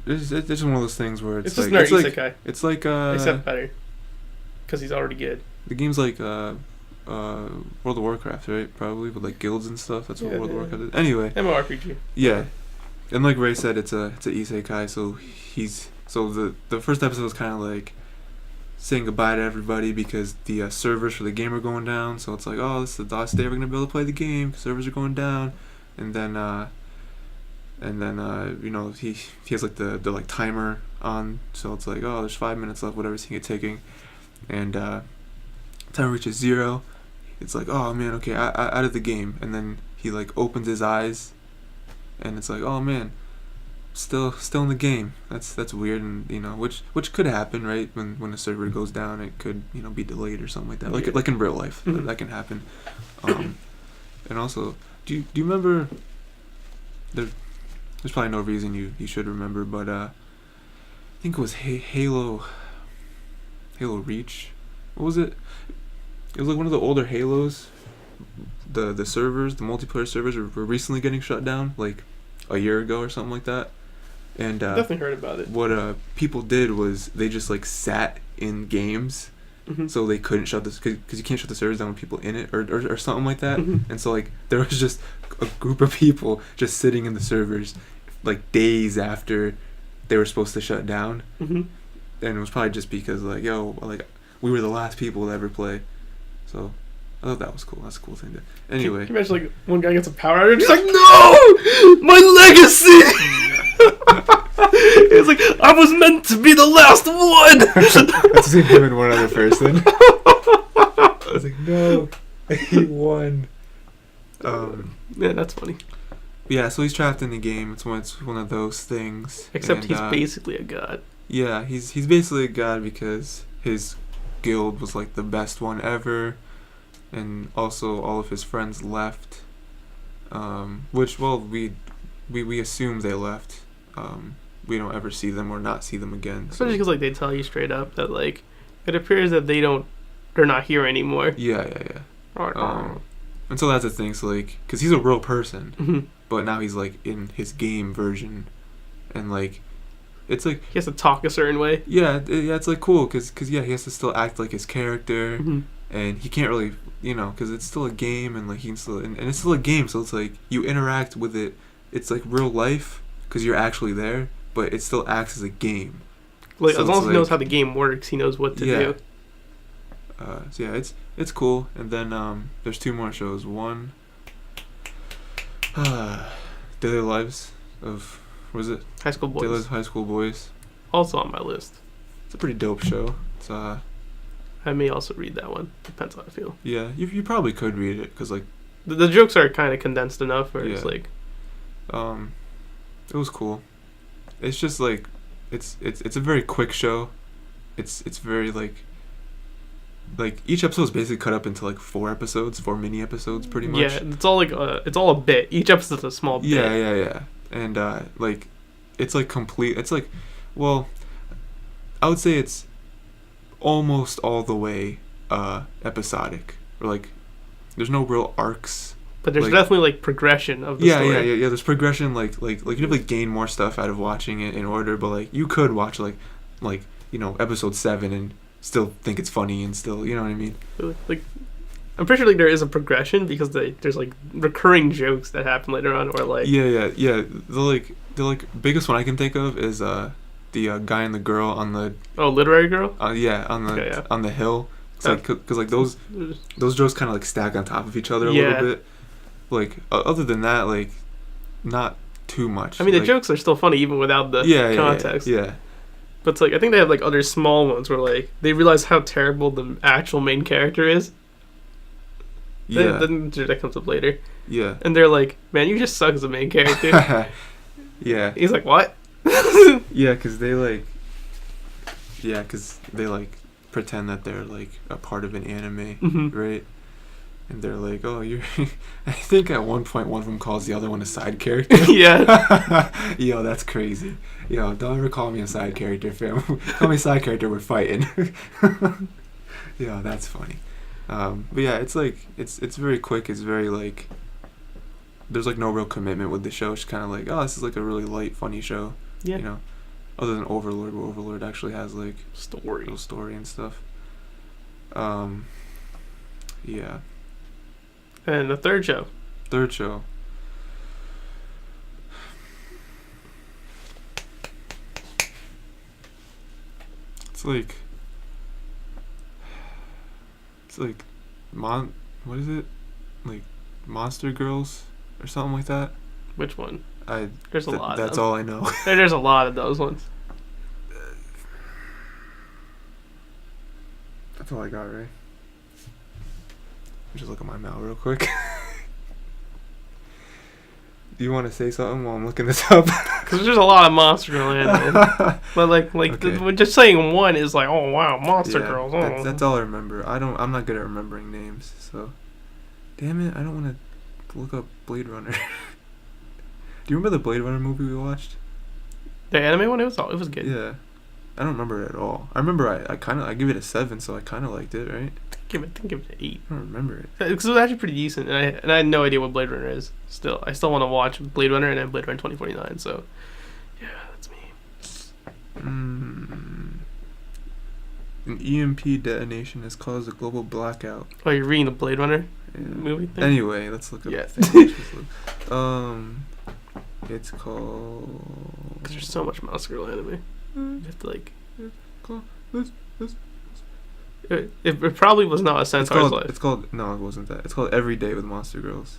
It's just one of those things where it's just like isekai. It's like except better, because he's already good. The game's like World of Warcraft, right? Probably with like guilds and stuff. That's what World of Warcraft is. Anyway, MMORPG. Yeah, and like Ray said, it's a isekai. So the first episode was kind of like saying goodbye to everybody because the servers for the game are going down. So it's like, oh, this is the last day we're gonna be able to play the game. Servers are going down, and then you know he has like the like timer on. So it's like, oh, there's 5 minutes left, whatever he get taking, and timer reaches 0. It's like, oh man, okay, I out of the game, and then he like opens his eyes, and it's like, oh man, still in the game. That's weird, and you know, which could happen, right? When a server goes down, it could, you know, be delayed or something like that. Like in real life, that can happen. And also, do you remember? There's probably no reason you should remember, but I think it was Halo Reach. What was it? It was like one of the older Halos. The servers, the multiplayer servers were recently getting shut down, like a year ago or something like that. And definitely heard about it. What people did was they just like sat in games, so they couldn't shut this because you can't shut the servers down with people in it or something like that. And so like there was just a group of people just sitting in the servers like days after they were supposed to shut down. And it was probably just because like, yo, like we were the last people to ever play. So I thought that was cool. That's a cool thing to. Anyway, can you imagine like one guy gets a power outage, just like, no, my legacy. It's like, I was meant to be the last one. That's him and one other person. I was like, no, he won. Yeah, that's funny. Yeah, so he's trapped in the game. It's one of those things. Except he's basically a god. Yeah, he's basically a god because his guild was like the best one ever, and also all of his friends left. Which, well, we assume they left. We don't ever see them or not see them again. Especially because like they tell you straight up that like It appears that they're not here anymore. Yeah. And so that's the thing. So like, because he's a real person, but now he's like in his game version, and like, it's like he has to talk a certain way. Yeah, it's like cool because he has to still act like his character, and he can't really, because it's still a game, and like he can still, and it's still a game, so it's like you interact with it. It's like real life because you're actually there, but it still acts as a game. Like so as long as he knows how the game works, he knows what to do. So yeah, it's cool. And then there's 2 more shows. One, Daily Lives of, what is it? High School Boys. Daily Lives of High School Boys. Also on my list. It's a pretty dope show. It's I may also read that one. Depends how I feel. Yeah, you probably could read it because like the jokes are kind of condensed enough, where it's like. It was cool. It's just like, it's a very quick show. It's very like each episode is basically cut up into like 4 mini episodes, pretty much. Yeah, it's all like it's all a bit. Each episode's a small bit. Yeah. And like, it's like complete. It's like, well, I would say it's almost all the way episodic, or like, there's no real arcs. But there's definitely like progression of the story. Yeah. There's progression. Like you have to gain more stuff out of watching it in order. But like, you could watch like episode 7 and still think it's funny and still, you know what I mean. Like, I'm pretty sure like there is a progression because there's like recurring jokes that happen later on, or like. Yeah. The biggest one I can think of is the guy and the girl on the. Oh, literary girl. On the hill. It's like, because like those jokes kind of like stack on top of each other a little bit. Like, other than that, like, not too much. I mean, the jokes are still funny even without the context. Yeah. But it's like, I think they have like other small ones where like they realize how terrible the actual main character is. Yeah. Then that comes up later. Yeah. And they're like, man, you just suck as a main character. Yeah. He's like, what? Yeah, because they like pretend that they're like a part of an anime, right? And they're like, oh, you're. I think at one point one of them calls the other one a side character. Yeah. Yo, that's crazy. Yo, don't ever call me a side character, fam. Call me a side character, we're fighting. Yo, that's funny. But yeah, it's like, it's very quick. It's very like, there's like no real commitment with the show. It's kind of like, oh, this is like a really light, funny show. Yeah. Other than Overlord, where Overlord actually has like real story and stuff. Yeah. And the third show. It's like what is it? Like Monster Girls or something like that? Which one? There's a lot. That's all I know. There's a lot of those ones. That's all I got, right? Just look at my mail real quick. Do you want to say something while I'm looking this up? Because there's a lot of Monster Girl anime. But okay. Just saying one is like, oh wow, Monster Girls. Oh. That's all I remember. I'm not good at remembering names, so. Damn it! I don't want to look up Blade Runner. Do you remember the Blade Runner movie we watched? The anime one? It was good. Yeah. I don't remember it at all. I remember I give it a 7, so I kind of liked it, right? Give it an 8. I don't remember it. Because it was actually pretty decent, and I had no idea what Blade Runner is. I still want to watch Blade Runner and then Blade Runner 2049. So, yeah, that's me. An EMP detonation has caused a global blackout. Oh, you're reading the Blade Runner movie thing? Anyway, let's look up. Yeah. It's called. Because there's so much Monster Girl anime. You have to like. It probably was not a Centaur's Life. It's called. No, it wasn't that. It's called Every Day with Monster Girls.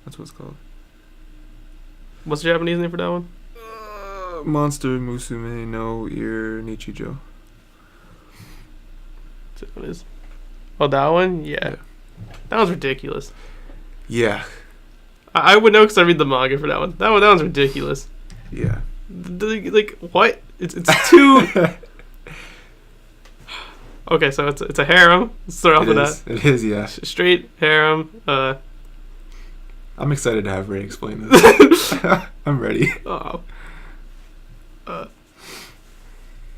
That's what it's called. What's the Japanese name for that one? Monster Musume no Ir Nichijo. That's what it is. Oh, that one? Yeah. That one's ridiculous. Yeah. I would know because I read the manga for that one. That one's ridiculous. Yeah. Like, what? It's too... Okay, so it's a harem. Let's start off with that. It is, yeah. Straight harem. I'm excited to have Ray explain this. I'm ready.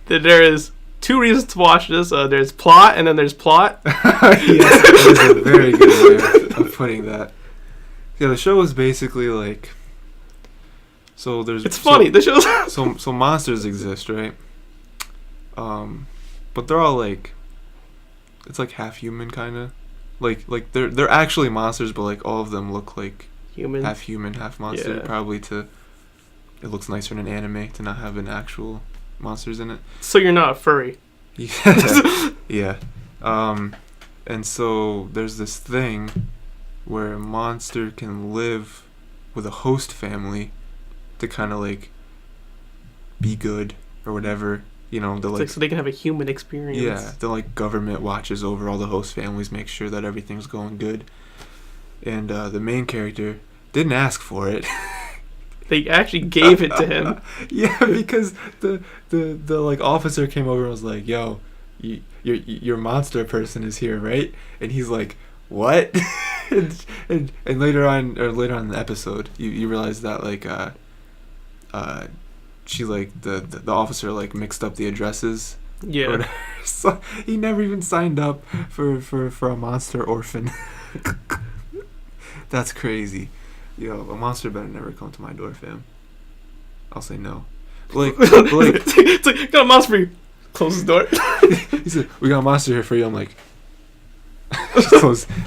There is 2 reasons to watch this. There's plot, and then there's plot. Yes, that is a very good way of putting that. Yeah, the show is basically like. So there's. It's funny. The show's. So monsters exist, right? But they're all like. It's like half human, kind of. Like they're actually monsters, but like all of them look like Human. half human, half monster. Yeah. Probably to. It looks nicer in an anime to not have an actual monsters in it. So you're not a furry. Yeah. Yeah. And so there's this thing where a monster can live with a host family to kind of like be good or whatever. You know, the Like so they can have a human experience. yeah, the like government watches over all the host families, makes sure that everything's going good. And the main character didn't ask for it. They actually gave it to him. Yeah, because the like officer came over and was like, "Yo, your monster person is here, right?" And he's like, "What?" and later on in the episode, you realize that like she like the officer like mixed up the addresses. Yeah. So he never even signed up for a monster orphan. That's crazy. Yo, a monster better never come to my door, fam. I'll say no. Like it's like got a monster for you. Close the door. He said, "We got a monster here for you." I'm like,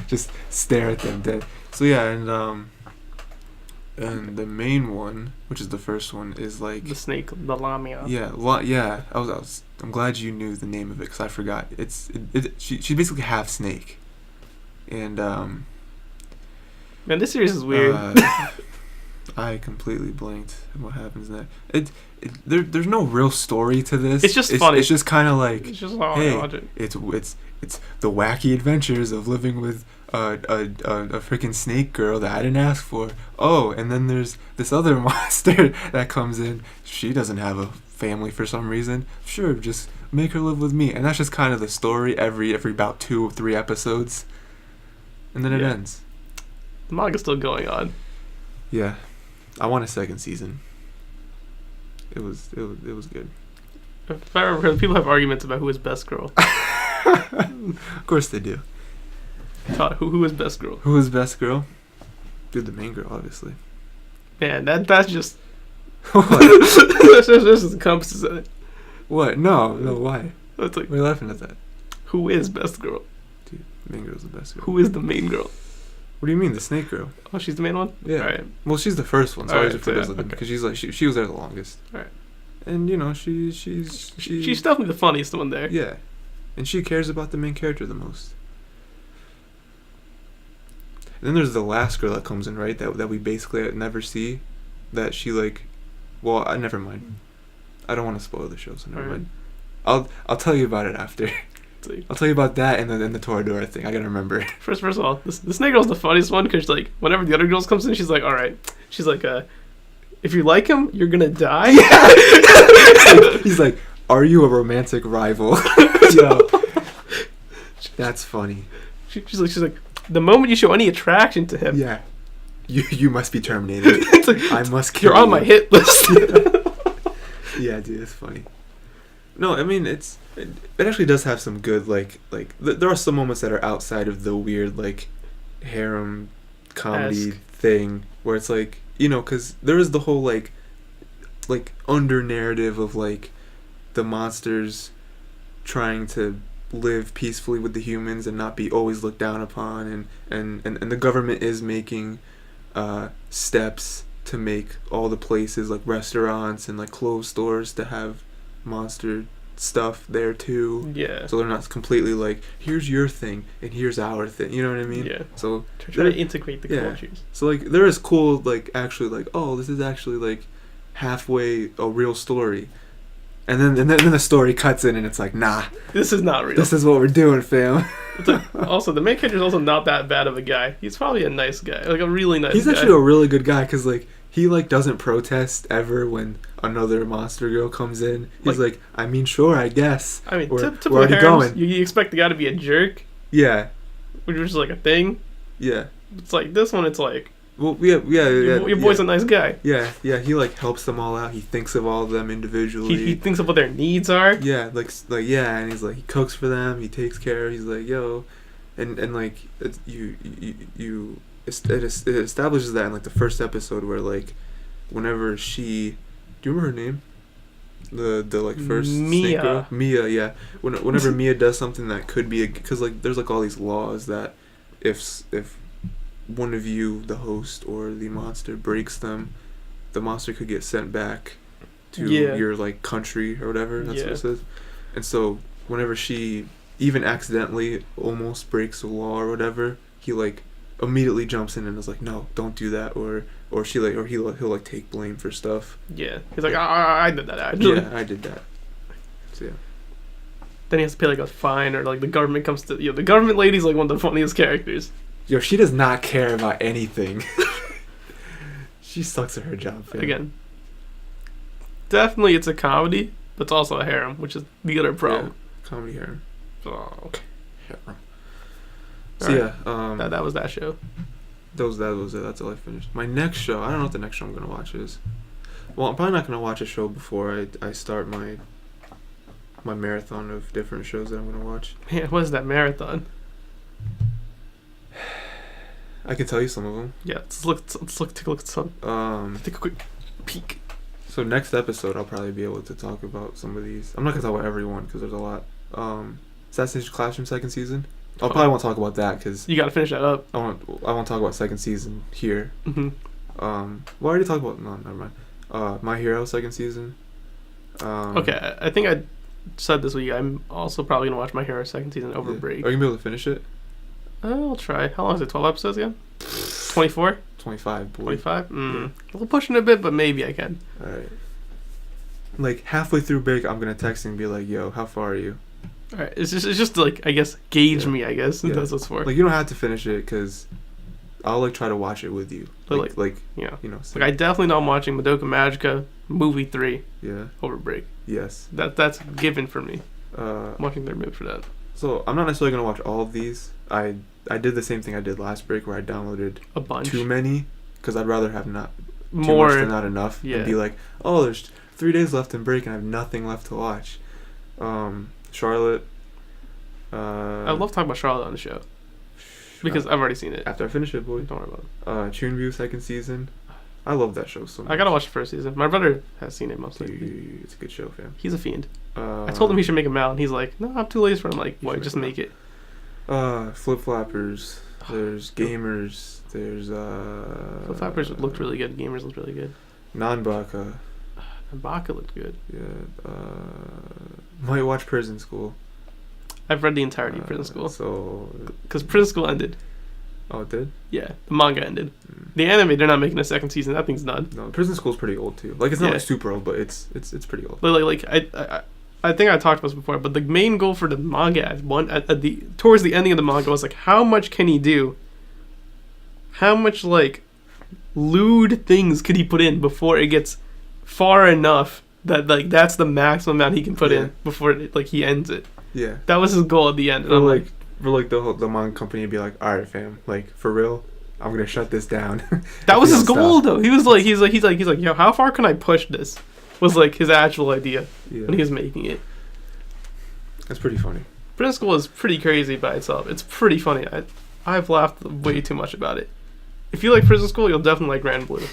just stare at them dead. So yeah, and the main one, which is the first one, is like the snake, the lamia. Yeah, yeah. I'm glad you knew the name of it because I forgot. She's basically half snake, and Man, this series is weird. I completely blanked on what happens next. There's no real story to this. It's just funny. It's just kind of like, It's just hey, watch it. it's the wacky adventures of living with a freaking snake girl that I didn't ask for. Oh, and then there's this other monster that comes in. She doesn't have a family for some reason. Sure, just make her live with me. And that's just kind of the story every about 2 or 3 episodes, and then it ends. The manga's still going on. Yeah, I want a second season. It was good. If I remember, people have arguments about who is best girl. Of course they do. Todd, who is best girl? Who is best girl? Dude, the main girl, obviously. Man, that's just What? that's just encompasses it. What? No, why? It's like, Why are you laughing at that? who is best girl? Dude, main girl's the best girl. Who is the main girl? What do you mean, the snake girl? Oh, she's the main one? Yeah. Alright. Well, she's the first one, so I always refer to her as okay. because she's like she was there the longest. Alright. And you know she's definitely the funniest one there. yeah, and she cares about the main character the most. And then there's the last girl that comes in, right? That we basically never see. That she like, well, never mind. I don't want to spoil the show, so never mind. I'll tell you about it after. I'll tell you about that and then the Toradora thing. I gotta remember. First of all, the snake girl's the funniest one because like whenever the other girls comes in, she's like, all right. She's like, if you like him, you're gonna die. He's like, are you a romantic rival? Yo, that's funny. She's like, the moment you show any attraction to him, Yeah, you must be terminated. it's like, I must kill you're on you. my hit list. Yeah, dude, it's funny. No, I mean it actually does have some good like there are some moments that are outside of the weird like harem comedy thing where it's like, you know, because there is the whole like under narrative of like the monsters trying to live peacefully with the humans and not be always looked down upon, and the government is making steps to make all the places like restaurants and like clothes stores to have monster stuff there too. Yeah. So they're not completely like, here's your thing and here's our thing. You know what I mean? Yeah. So try to integrate the cultures. So like there is cool like actually like, oh, this is actually like halfway a real story. And then the story cuts in and it's like, nah, this is not real. This is what we're doing, fam. Also, the main character is also not that bad of a guy. He's probably a nice guy, like a really nice guy. He's actually a really good guy because like he like doesn't protest ever when another monster girl comes in. He's like, I mean, sure, I guess. I mean, we're already going. You expect the guy to be a jerk. Yeah. Which is like a thing. Yeah. It's like this one. It's like Well, yeah. Your boy's a nice guy. Yeah. He like helps them all out. He thinks of all of them individually. He thinks of what their needs are. Yeah, yeah, and he's like he cooks for them. He takes care. He's like yo, and like it establishes that in like the first episode where like whenever she, do you remember her name? The like first snake girl? Mia, yeah. Whenever Mia does something that could be because like there's like all these laws that if one of you, the host or the monster, breaks them, the monster could get sent back to your like country or whatever. That's what it says. And so whenever she even accidentally almost breaks a law or whatever, he like immediately jumps in and is like, no, don't do that, or he'll like take blame for stuff. Yeah, he's like, I did that actually. Yeah, I did that. So yeah. Then he has to pay like a fine, or like the government comes to the government lady's like one of the funniest characters. Yo, she does not care about anything. She sucks at her job, fam. Again, definitely it's a comedy, but it's also a harem, which is the other problem. Yeah, comedy harem. Oh, okay. Harem. So right. That was that show. That was it. That's all I finished. My next show, I don't know what the next show I'm gonna watch is. Well, I'm probably not gonna watch a show before I start my marathon of different shows that I'm gonna watch. Man, what is that marathon? I can tell you some of them. Yeah, take a look at some. Take a quick peek. So next episode, I'll probably be able to talk about some of these. I'm not gonna talk about every one because there's a lot. Assassin's Classroom second season. I probably won't talk about that because you gotta finish that up. I won't talk about second season here. Mm-hmm. Well, I already talked about. No, never mind. My Hero second season. Okay, I think I said this week. I'm also probably gonna watch My Hero second season over break. Are you gonna be able to finish it? I'll try. How long is it? 12 episodes again? 24? 25, boy. 25? Yeah. A little pushing a bit, but maybe I can. Alright. Like, halfway through break, I'm going to text and be like, yo, how far are you? Alright, it's just like, I guess, gauge me, I guess. Yeah. That's what it's for. Like, you don't have to finish it, because I'll, like, try to watch it with you. Like yeah. You know. Like, I definitely know I'm watching Madoka Magica Movie 3 over break. Yes. That's given for me. I'm watching their movie for that. So, I'm not necessarily going to watch all of these. I did the same thing I did last break where I downloaded a bunch. Too many because I'd rather have not more too much than not enough and be like, oh, there's 3 days left in break and I have nothing left to watch. Charlotte. I love talking about Charlotte on the show because I've already seen it. After I finish it, boy. Don't worry about it. Chunbyu second season. I love that show so much. I gotta watch the first season. My brother has seen it mostly. Dude, it's a good show, fam. He's a fiend. I told him he should make a mount, and he's like, no, I'm too lazy for him. Like, why? Just make it. Flip Flappers. There's Gamers. There's Flip Flappers looked really good. Gamers looked really good. Nanbaka. Nanbaka looked good. Yeah. Might watch Prison School. I've read the entirety of Prison School. So. Because Prison School ended. Oh, it did? Yeah, the manga ended. The anime, they're not making a second season. That thing's done. No, Prison School's pretty old too. Like, it's not like super old, but it's pretty old. But like I think I talked about this before, but the main goal for the manga towards the ending of the manga was like, how much can he do? How much like lewd things could he put in before it gets far enough that like that's the maximum amount he can put in before he ends it. Yeah, that was his goal at the end. And I'm like, for like the manga company would be like, all right, fam, like for real, I'm gonna shut this down. That was his goal though. He's like, yo, how far can I push this? Was like his actual idea when he was making it. That's pretty funny. Prison School is pretty crazy by itself. It's pretty funny. I've laughed way too much about it. If you like Prison School, you'll definitely like Grand Blue.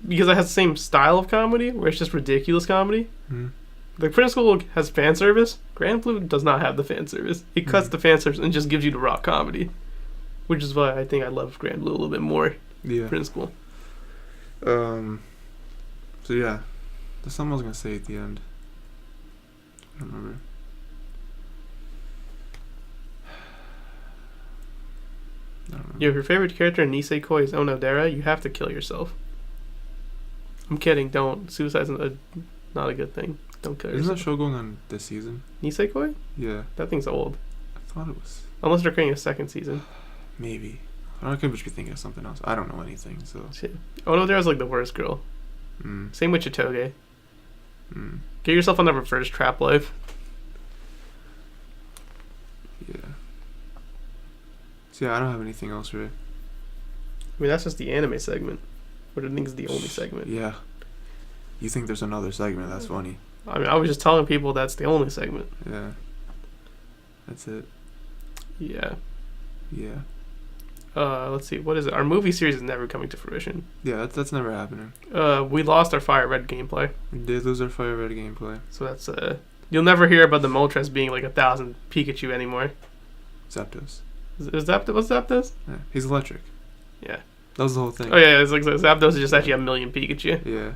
Because it has the same style of comedy, where it's just ridiculous comedy. Like Prison School has fan service. Grand Blue does not have the fan service. It cuts the fan service and just gives you the raw comedy. Which is why I think I love Grand Blue a little bit more than Prison School. So yeah, there's something I was gonna say at the end. I don't remember. If your favorite character in Nisekoi is Onodera, you have to kill yourself. I'm kidding. Don't. Suicide's not a good thing. Don't kill yourself. Isn't that show going on this season? Nisekoi? Yeah. That thing's old. I thought it was. Unless they're creating a second season. Maybe. I could just be thinking of something else. I don't know anything, so. Shit. Onodera's like the worst girl. Same with Chitoge. Get yourself on the reverse trap life. Yeah. So yeah, I don't have anything else, right? I mean, that's just the anime segment. But I think it's the only segment. Yeah. You think there's another segment? That's funny. I mean, I was just telling people that's the only segment. Yeah. That's it. Yeah. Yeah. Let's see. What is it? Our movie series is never coming to fruition. Yeah, that's never happening. We lost our Fire Red gameplay. We did lose our Fire Red gameplay. So that's you'll never hear about the Moltres being like 1,000 Pikachu anymore. Zapdos. Is Zapdos? What's Zapdos? Yeah, he's electric. Yeah. That was the whole thing. Oh yeah, it's like Zapdos is just actually 1,000,000 Pikachu. Yeah.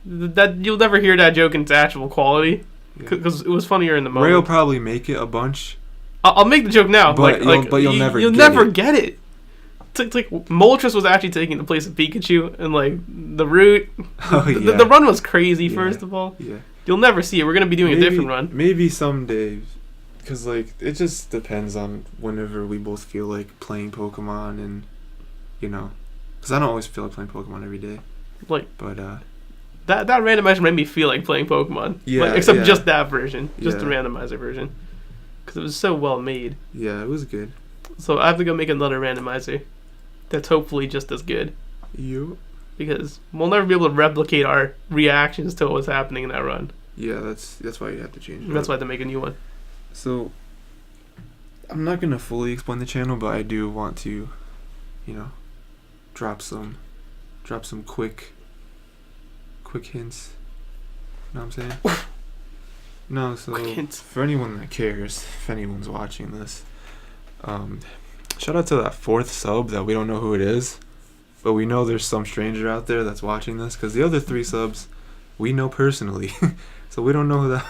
That you'll never hear that joke in its actual quality because it was funnier in the moment. Ray will probably make it a bunch. I'll make the joke now, but you'll never get it. It's like Moltres was actually taking the place of Pikachu, and like the route. Oh yeah. The run was crazy. First of all, yeah. You'll never see it. We're gonna be doing a different run. Maybe someday, because like it just depends on whenever we both feel like playing Pokemon, and because I don't always feel like playing Pokemon every day. Like, but that randomizer made me feel like playing Pokemon. Yeah. Like, except just that version, just the Yeah. randomizer version, because it was so well made. Yeah, it was good. So I have to go make another randomizer that's hopefully just as good. You? Because we'll never be able to replicate our reactions to what was happening in that run. Yeah, that's why you have to change it. And that's why I have to make a new one. So, I'm not gonna fully explain the channel, but I do want to, drop some quick hints. You know what I'm saying? No, so Quick hints. for anyone that cares, if anyone's watching this, shout out to that 4th sub that we don't know who it is, but we know there's some stranger out there that's watching this, because the other 3 subs we know personally, so we don't know who that.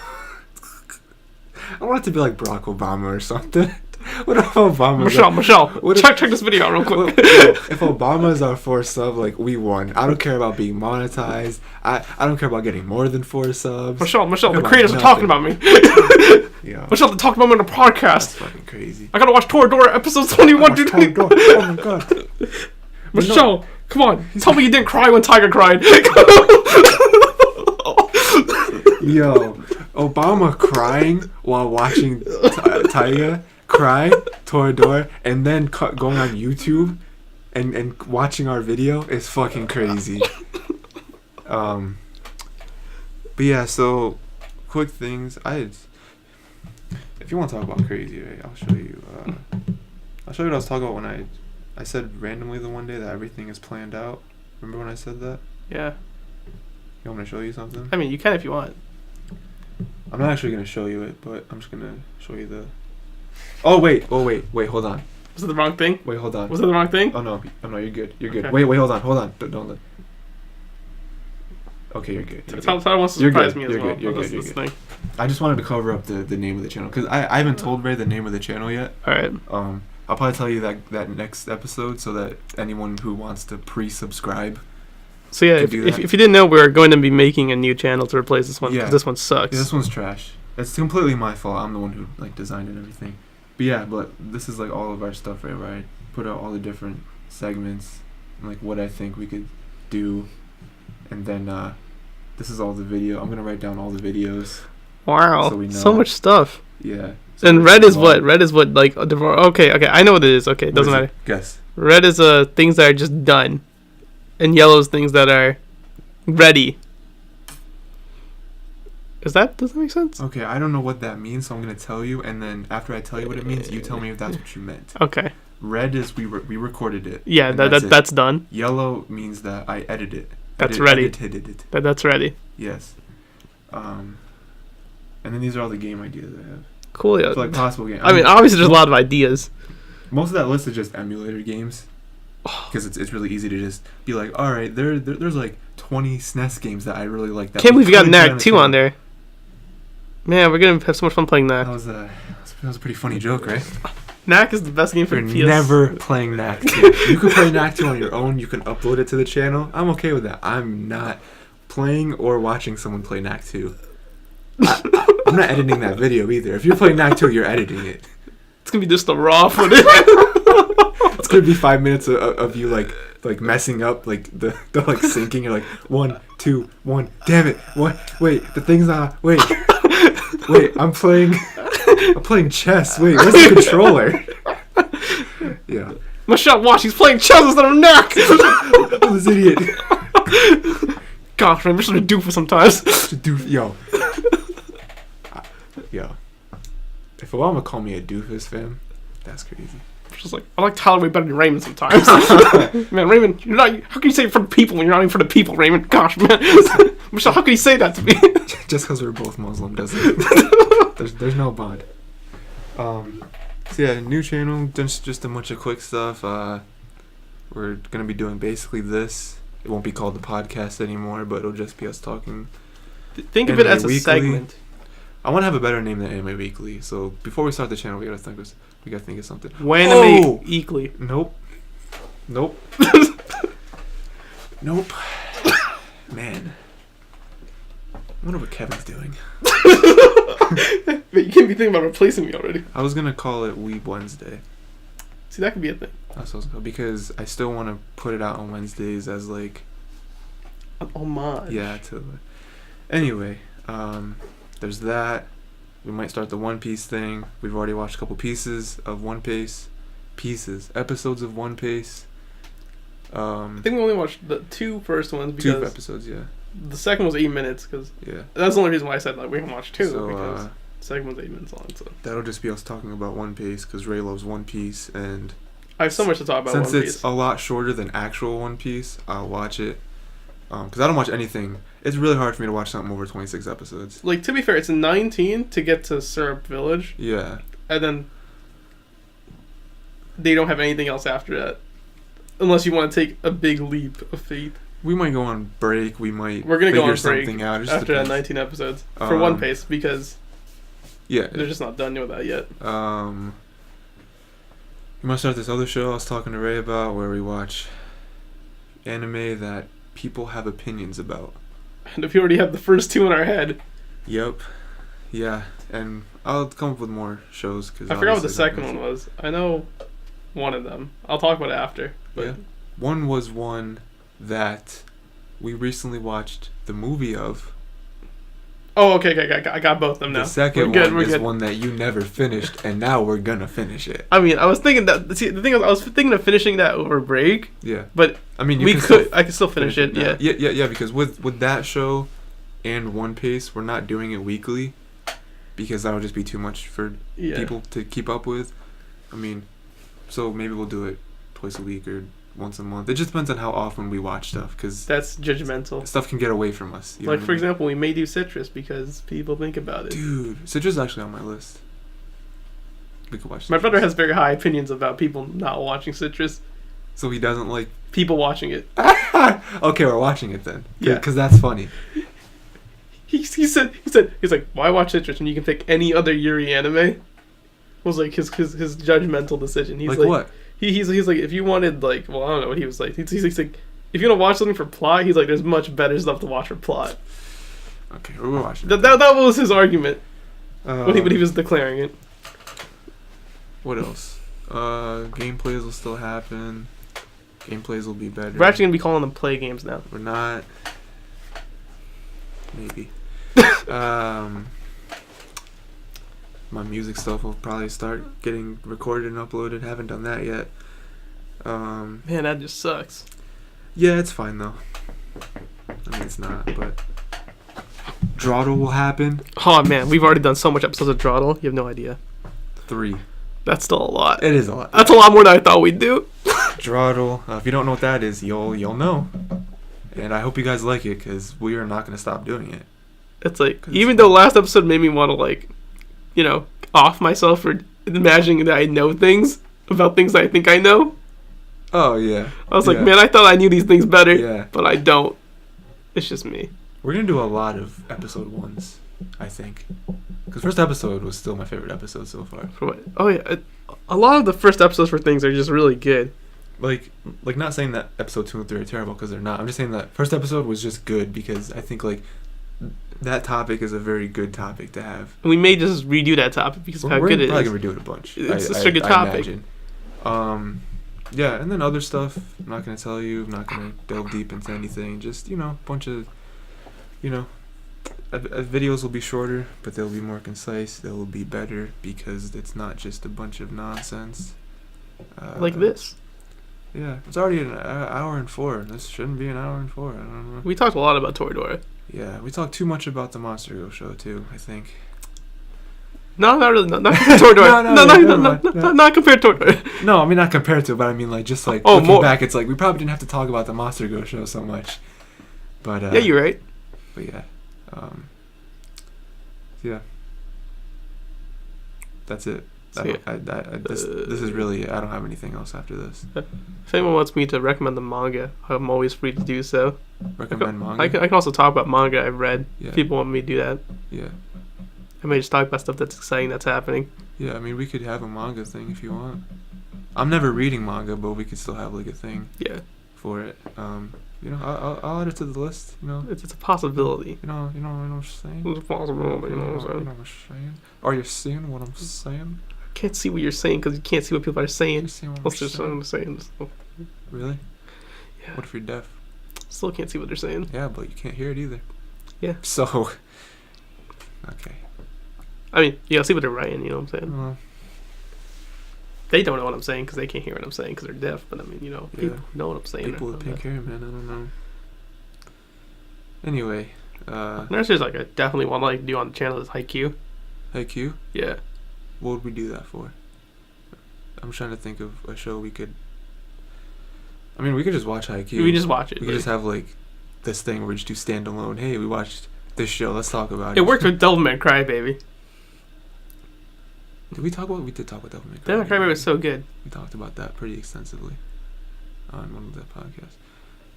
I want it to be like Barack Obama or something. What if Obama? Michelle, check this video out real quick. If Obama is our 4th sub, like, we won. I don't care about being monetized. I don't care about getting more than 4 subs. Michelle, the creators are talking about me. Yeah. Michelle, they're talking about me on the podcast. That's fucking crazy. I gotta watch Toradora episodes 21 to 22. Oh my god. Michelle, come on. Tell me you didn't cry when Tiger cried. Yo, Obama crying while watching Tyga cry, Toradora, and then going on YouTube and watching our video is fucking crazy. But yeah, so quick things. If you want to talk about crazy, right, I'll show you. I'll show you what I was talking about when I said randomly the one day that everything is planned out. Remember when I said that? Yeah. You want me to show you something? I mean, you can if you want. I'm not actually gonna show you it, but I'm just gonna show you the. Oh wait, hold on. Was it the wrong thing? Wait, hold on. Was it the wrong thing? Oh no, you're good. You're good. Okay. Wait, hold on. Don't let. Okay, you're good. Tyler wants to surprise me as well. You're good. I just wanted to cover up the name of the channel because I haven't told Ray the name of the channel yet. All right. I'll probably tell you that next episode so that anyone who wants to pre-subscribe. So yeah, if you didn't know, we're going to be making a new channel to replace this one because this one sucks. Yeah, this one's trash. It's completely my fault. I'm the one who designed it and everything. But this is like all of our stuff, right? Where I put out all the different segments and like what I think we could do, and then this is all the video. I'm gonna write down all the videos. Wow, so we know. So much stuff. Yeah. So and red is what? Red is what? Like okay, I know what it is. Okay, it doesn't matter. Guess. Red is things that are just done, and yellow is things that are ready. Does that make sense? Okay, I don't know what that means, so I'm gonna tell you, and then after I tell you what it means, you tell me if that's what you meant. Okay. Red is we recorded it. Yeah, that's done. Yellow means that I edited it. That's ready. Edited it. That's ready. Yes. And then these are all the game ideas I have. Cool. Yeah. So like possible games. I mean, obviously there's a lot of ideas. Most of that list is just emulator games. Because it's really easy to just be like, all right, there's like 20 SNES games that I really like. That can't believe you got Knack 2 on there. Man, we're gonna have so much fun playing Knack. That was a pretty funny joke, right? Knack is the best game for PS. You're never playing Knack 2. You can play Knack 2 on your own. You can upload it to the channel. I'm okay with that. I'm not playing or watching someone play Knack 2. I'm not editing that video either. If you're playing Knack 2, you're editing it. It's gonna be just the raw footage. It's gonna be 5 minutes of you like messing up, like the like syncing. You're like 1, 2, 1. Damn it! What? Wait, the thing's not. Wait. I'm playing chess. Wait, where's the controller? Yeah. Michelle, watch, he's playing chess instead of neck! Oh, this idiot. Gosh, man, we're just a doofus sometimes. Yo. If Obama called me a doofus, fam, that's crazy. Just like, I like Tyler way better than Raymond sometimes. Man, Raymond, you're not. How can you say it for the people when you're not even for the people, Raymond? Gosh, man. Michelle, how can you say that to me? Just because we're both Muslim doesn't. There's no bond. So yeah, new channel, just a bunch of quick stuff. We're gonna be doing basically this. It won't be called the podcast anymore, but it'll just be us talking. Think of it as a segment. I want to have a better name than Anime Weekly. So before we start the channel, we gotta think of something. Wanime Weekly. Nope. Nope. Man. I wonder what Kevin's doing. But you can't be thinking about replacing me already. I was gonna call it Weeb Wednesday. See, that could be a thing. That's what I was going, because I still want to put it out on Wednesdays as like an homage. Yeah. Anyway, there's that. We might start the One Piece thing. We've already watched a couple episodes of One Piece. I think we only watched the 2 first ones because 2 episodes, yeah. The second was 8 minutes because that's the only reason why I said like we can watch 2 because the second one's 8 minutes long. So that'll just be us talking about One Piece because Ray loves One Piece, and I have so much to talk about. Since One Piece. It's a lot shorter than actual One Piece, I'll watch it. Because I don't watch anything. It's really hard for me to watch something over 26 episodes. Like, to be fair, it's 19 to get to Syrup Village. Yeah. And then they don't have anything else after that. Unless you want to take a big leap of faith. We might go on break. We're going to go on break out. After that 19 episodes. For One Piece, because they're just not done with that yet. You might start this other show I was talking to Ray about where we watch anime that people have opinions about. And if we already have the first 2 in our head. Yep. Yeah. And I'll come up with more shows. Cause I forgot what the second one was. I know one of them. I'll talk about it after. But yeah. One was one that we recently watched the movie of. Oh, okay. I got both of them now. The second one is one that you never finished, and now we're gonna finish it. I mean, I was thinking that. See, the thing is, I was thinking of finishing that over break. Yeah. But I mean, I could still finish it. Yeah. Yeah. Because with that show, and One Piece, we're not doing it weekly, because that would just be too much for people to keep up with. I mean, so maybe we'll do it twice a week or once a month. It just depends on how often we watch stuff, because that's judgmental. Stuff can get away from us. Like, for example, we may do Citrus because people think about it. Dude, Citrus is actually on my list. We could watch Citrus. My brother has very high opinions about people not watching Citrus. So he doesn't like people watching it. Okay, we're watching it then. Yeah, because that's funny. He said he's like, why watch Citrus when you can pick any other Yuri anime? Was like his judgmental decision. He's like what? He's like, if you wanted, like, well, I don't know what he was like. He's like, if you want to watch something for plot, he's like, there's much better stuff to watch for plot. Okay, we're watching. That was his argument when he was declaring it. What else? Gameplays will still happen. Gameplays will be better. We're actually gonna be calling them play games now. We're not. Maybe. My music stuff will probably start getting recorded and uploaded. Haven't done that yet. Man, that just sucks. Yeah, it's fine though. I mean, it's not, but Drawdle will happen. Oh man, we've already done so much episodes of Drawdle. You have no idea. 3. That's still a lot. It is a lot. That's a lot more than I thought we'd do. Drawdle. If you don't know what that is, you'll know. And I hope you guys like it, because we are not going to stop doing it. It's like, even though last episode made me want to, like, off myself for imagining that I know things about things I think I know. Oh, yeah. I was like, man, I thought I knew these things better, but I don't. It's just me. We're going to do a lot of episode 1s, I think. Because first episode was still my favorite episode so far. For what? Oh, yeah. A lot of the first episodes for things are just really good. Like not saying that episode 2 and 3 are terrible, because they're not. I'm just saying that first episode was just good, because I think, like, that topic is a very good topic to have. And we may just redo that topic because of how good it is. We're probably going to redo it a bunch. It's such a good topic. Yeah, and then other stuff, I'm not going to tell you. I'm not going to delve deep into anything. Just, bunch of, videos will be shorter, but they'll be more concise. They will be better, because it's not just a bunch of nonsense. Like this. Yeah, it's already an hour and 4. This shouldn't be an hour and 4. I don't know. We talked a lot about Toradora. Yeah, we talked too much about the Monster Go show too, I think. No, not really. Not compared to Toradora. Not compared to Toradora. No, I mean not compared to it, but I mean like just like looking more back, it's like we probably didn't have to talk about the Monster Go show so much. But yeah, you're right. But yeah, yeah. That's it. This is really it. I don't have anything else after this. If anyone wants me to recommend the manga, I'm always free to do so. Recommend manga? I can also talk about manga I've read. Yeah. If people want me to do that. Yeah. I may just talk about stuff that's exciting that's happening. Yeah, I mean, we could have a manga thing if you want. I'm never reading manga, but we could still have like a thing. Yeah. For it. You know, I'll add it to the list. You know, it's a possibility. You know what I'm saying. It's a possibility. You know what I'm saying. Are you seeing what I'm saying? I can't see what you're saying because you can't see what people are saying. What's just what I'm saying. Really? Yeah. What if you're deaf? Still can't see what they're saying. Yeah, but you can't hear it either. Yeah. So. Okay. I mean, you gotta see what they're writing. You know what I'm saying? They don't know what I'm saying because they can't hear what I'm saying because they're deaf. But I mean, you know, people know what I'm saying. People with pink hair, man. I don't know. Anyway, there's just like I definitely want to like do on the channel is Haikyuu. Haikyuu? Yeah. What would we do that for? I'm trying to think of a show we could. I mean, we could just watch Haikyuu. We just watch it. We could just have like this thing where we just do standalone. Hey, we watched this show. Let's talk about it. It worked with Devilman Crybaby. Did we talk about? We did talk about Devilman Crybaby. Devilman Crybaby was so good. We talked about that pretty extensively on one of the podcasts.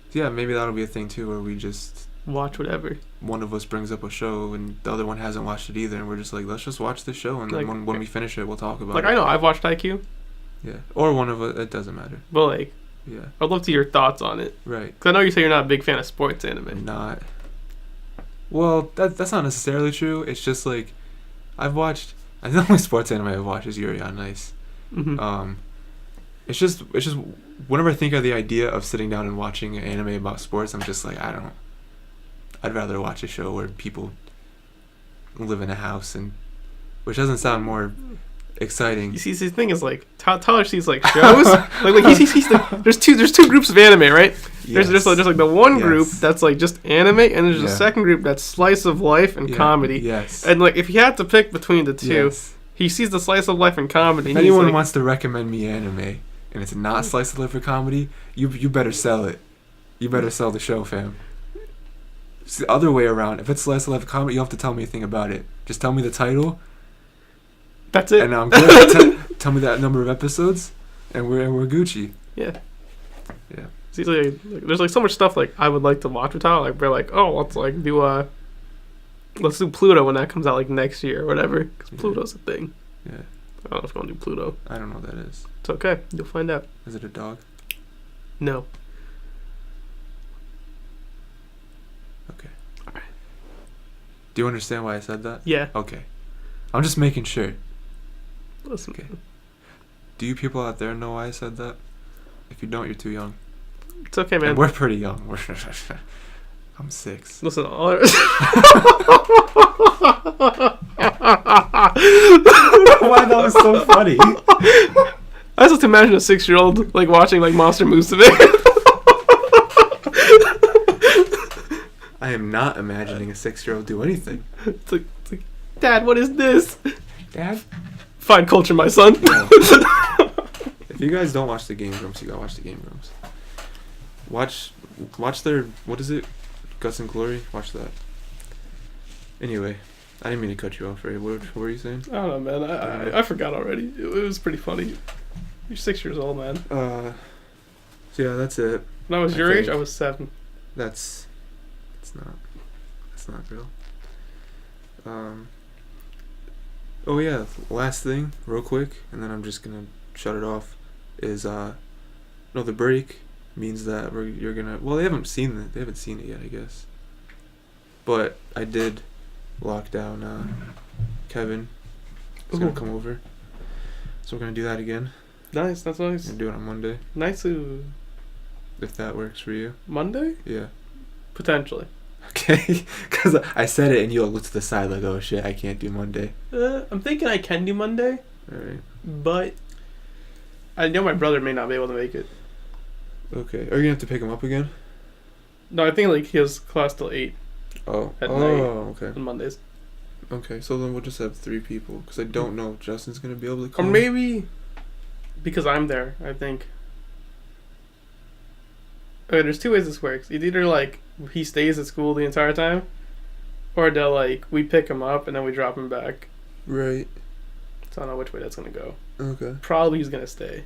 So yeah, maybe that'll be a thing too, where we just watch whatever. One of us brings up a show and the other one hasn't watched it either, and we're just like, let's just watch this show, and then when we finish it, we'll talk about it. Like I know I've watched Haikyuu. Yeah, or one of us. It doesn't matter. But like, yeah, I'd love to hear your thoughts on it. Right. Because I know you say you're not a big fan of sports anime. Not. Well, that's not necessarily true. It's just like, I've watched. I think the only sports anime I've watched is Yuri on Ice. Mm-hmm. It's just whenever I think of the idea of sitting down and watching an anime about sports, I'm just like, I'd rather watch a show where people live in a house, and which doesn't sound more exciting. You see, the thing is like Tyler sees like shows. like he sees there's two groups of anime, right? Yes. There's like the one group that's like just anime, and there's a second group that's slice of life and comedy. Yes. And like if he had to pick between the two, he sees the slice of life and comedy. If anyone wants to recommend me anime and it's not slice of life or comedy, you better sell it. You better sell the show, fam. It's the other way around. If it's slice of life comedy, you don't have to tell me anything about it. Just tell me the title. That's it. And I'm good. Tell me that number of episodes, and we're Gucci. Yeah. Yeah. See, like, there's like so much stuff like I would like to watch with Tyler. Like we're like, oh, let's do Pluto when that comes out like next year or whatever. Because Pluto's a thing. Yeah. I don't know if you want to do Pluto. I don't know what that is. It's okay. You'll find out. Is it a dog? No. Okay. All right. Do you understand why I said that? Yeah. Okay. I'm just making sure. Listen. Okay. Do you people out there know why I said that? If you don't, you're too young. It's okay, man. And we're pretty young. I'm 6. Listen, Why that was so funny. I just like to imagine a 6-year-old like watching like Monster Musume. I am not imagining a 6-year-old do anything. It's like, Dad, what is this? Dad? Fine culture, my son. Yeah. If you guys don't watch the Game Grumps, you gotta watch the Game Grumps. Watch their, what is it? Guts and Glory? Watch that. Anyway, I didn't mean to cut you off, Ray. What were you saying? I don't know, man. I forgot already. It was pretty funny. You're 6 years old, man. So yeah, that's it. When I was your age, I was 7. That's not real. Oh yeah, last thing, real quick, and then I'm just gonna shut it off. Is the break means that you're gonna. Well, they haven't seen it yet, I guess. But I did lock down Kevin. He's gonna come over, so we're gonna do that again. Nice, that's nice. We're gonna do it on Monday. Nice. If that works for you. Monday? Yeah. Potentially. Okay, because I said it and you looked to the side like, oh shit, I can't do Monday. I'm thinking I can do Monday. Alright. But I know my brother may not be able to make it. Okay. Are you gonna have to pick him up again? No, I think like he has class till 8 Oh. at night Okay. on Mondays. Okay, so then we'll just have 3 people because I don't know if Justin's gonna be able to Or come. maybe because I'm there, I think. Okay, there's 2 ways this works. It's either like he stays at school the entire time, or they'll like we pick him up and then we drop him back. Right. So I don't know which way that's gonna go. Okay. Probably he's gonna stay.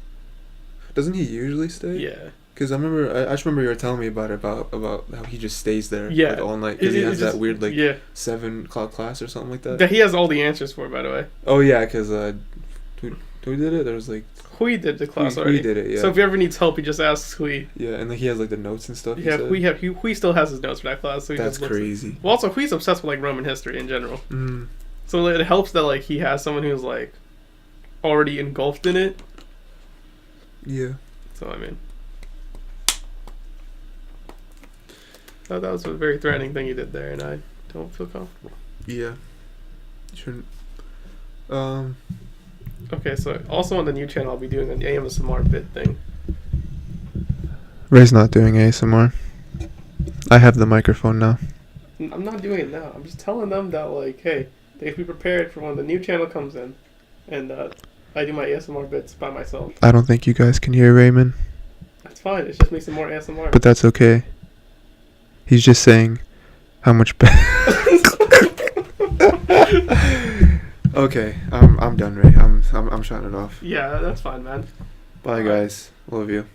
Doesn't he usually stay? Yeah. Because I just remember you were telling me about how he just stays there Yeah. like, all night because he has just, that weird like yeah. 7 o'clock class or something like that. That he has all the answers for, by the way. Oh yeah, because who did it? There was like Hui did the class already. Hui did it, yeah. So if he ever needs help, he just asks Hui. Yeah, and like he has like the notes and stuff. Yeah, Hui still has his notes for that class. So he That's just looks crazy. Well, also Hui's obsessed with like Roman history in general. Mm. So it helps that like he has someone who's like already engulfed in it. Yeah. So I mean, that was a very threatening thing you did there, and I don't feel comfortable. Yeah. You shouldn't. Okay, so also on the new channel, I'll be doing an ASMR bit thing. Ray's not doing ASMR. I have the microphone now. I'm not doing it now. I'm just telling them that like, hey, they have to be prepared for when the new channel comes in, and I do my ASMR bits by myself. I don't think you guys can hear Raymond. That's fine. It just makes it more ASMR. But that's okay. He's just saying how much better. Okay, I'm done, Ray. I'm shutting it off. Yeah, that's fine, man. Bye, guys. Love you.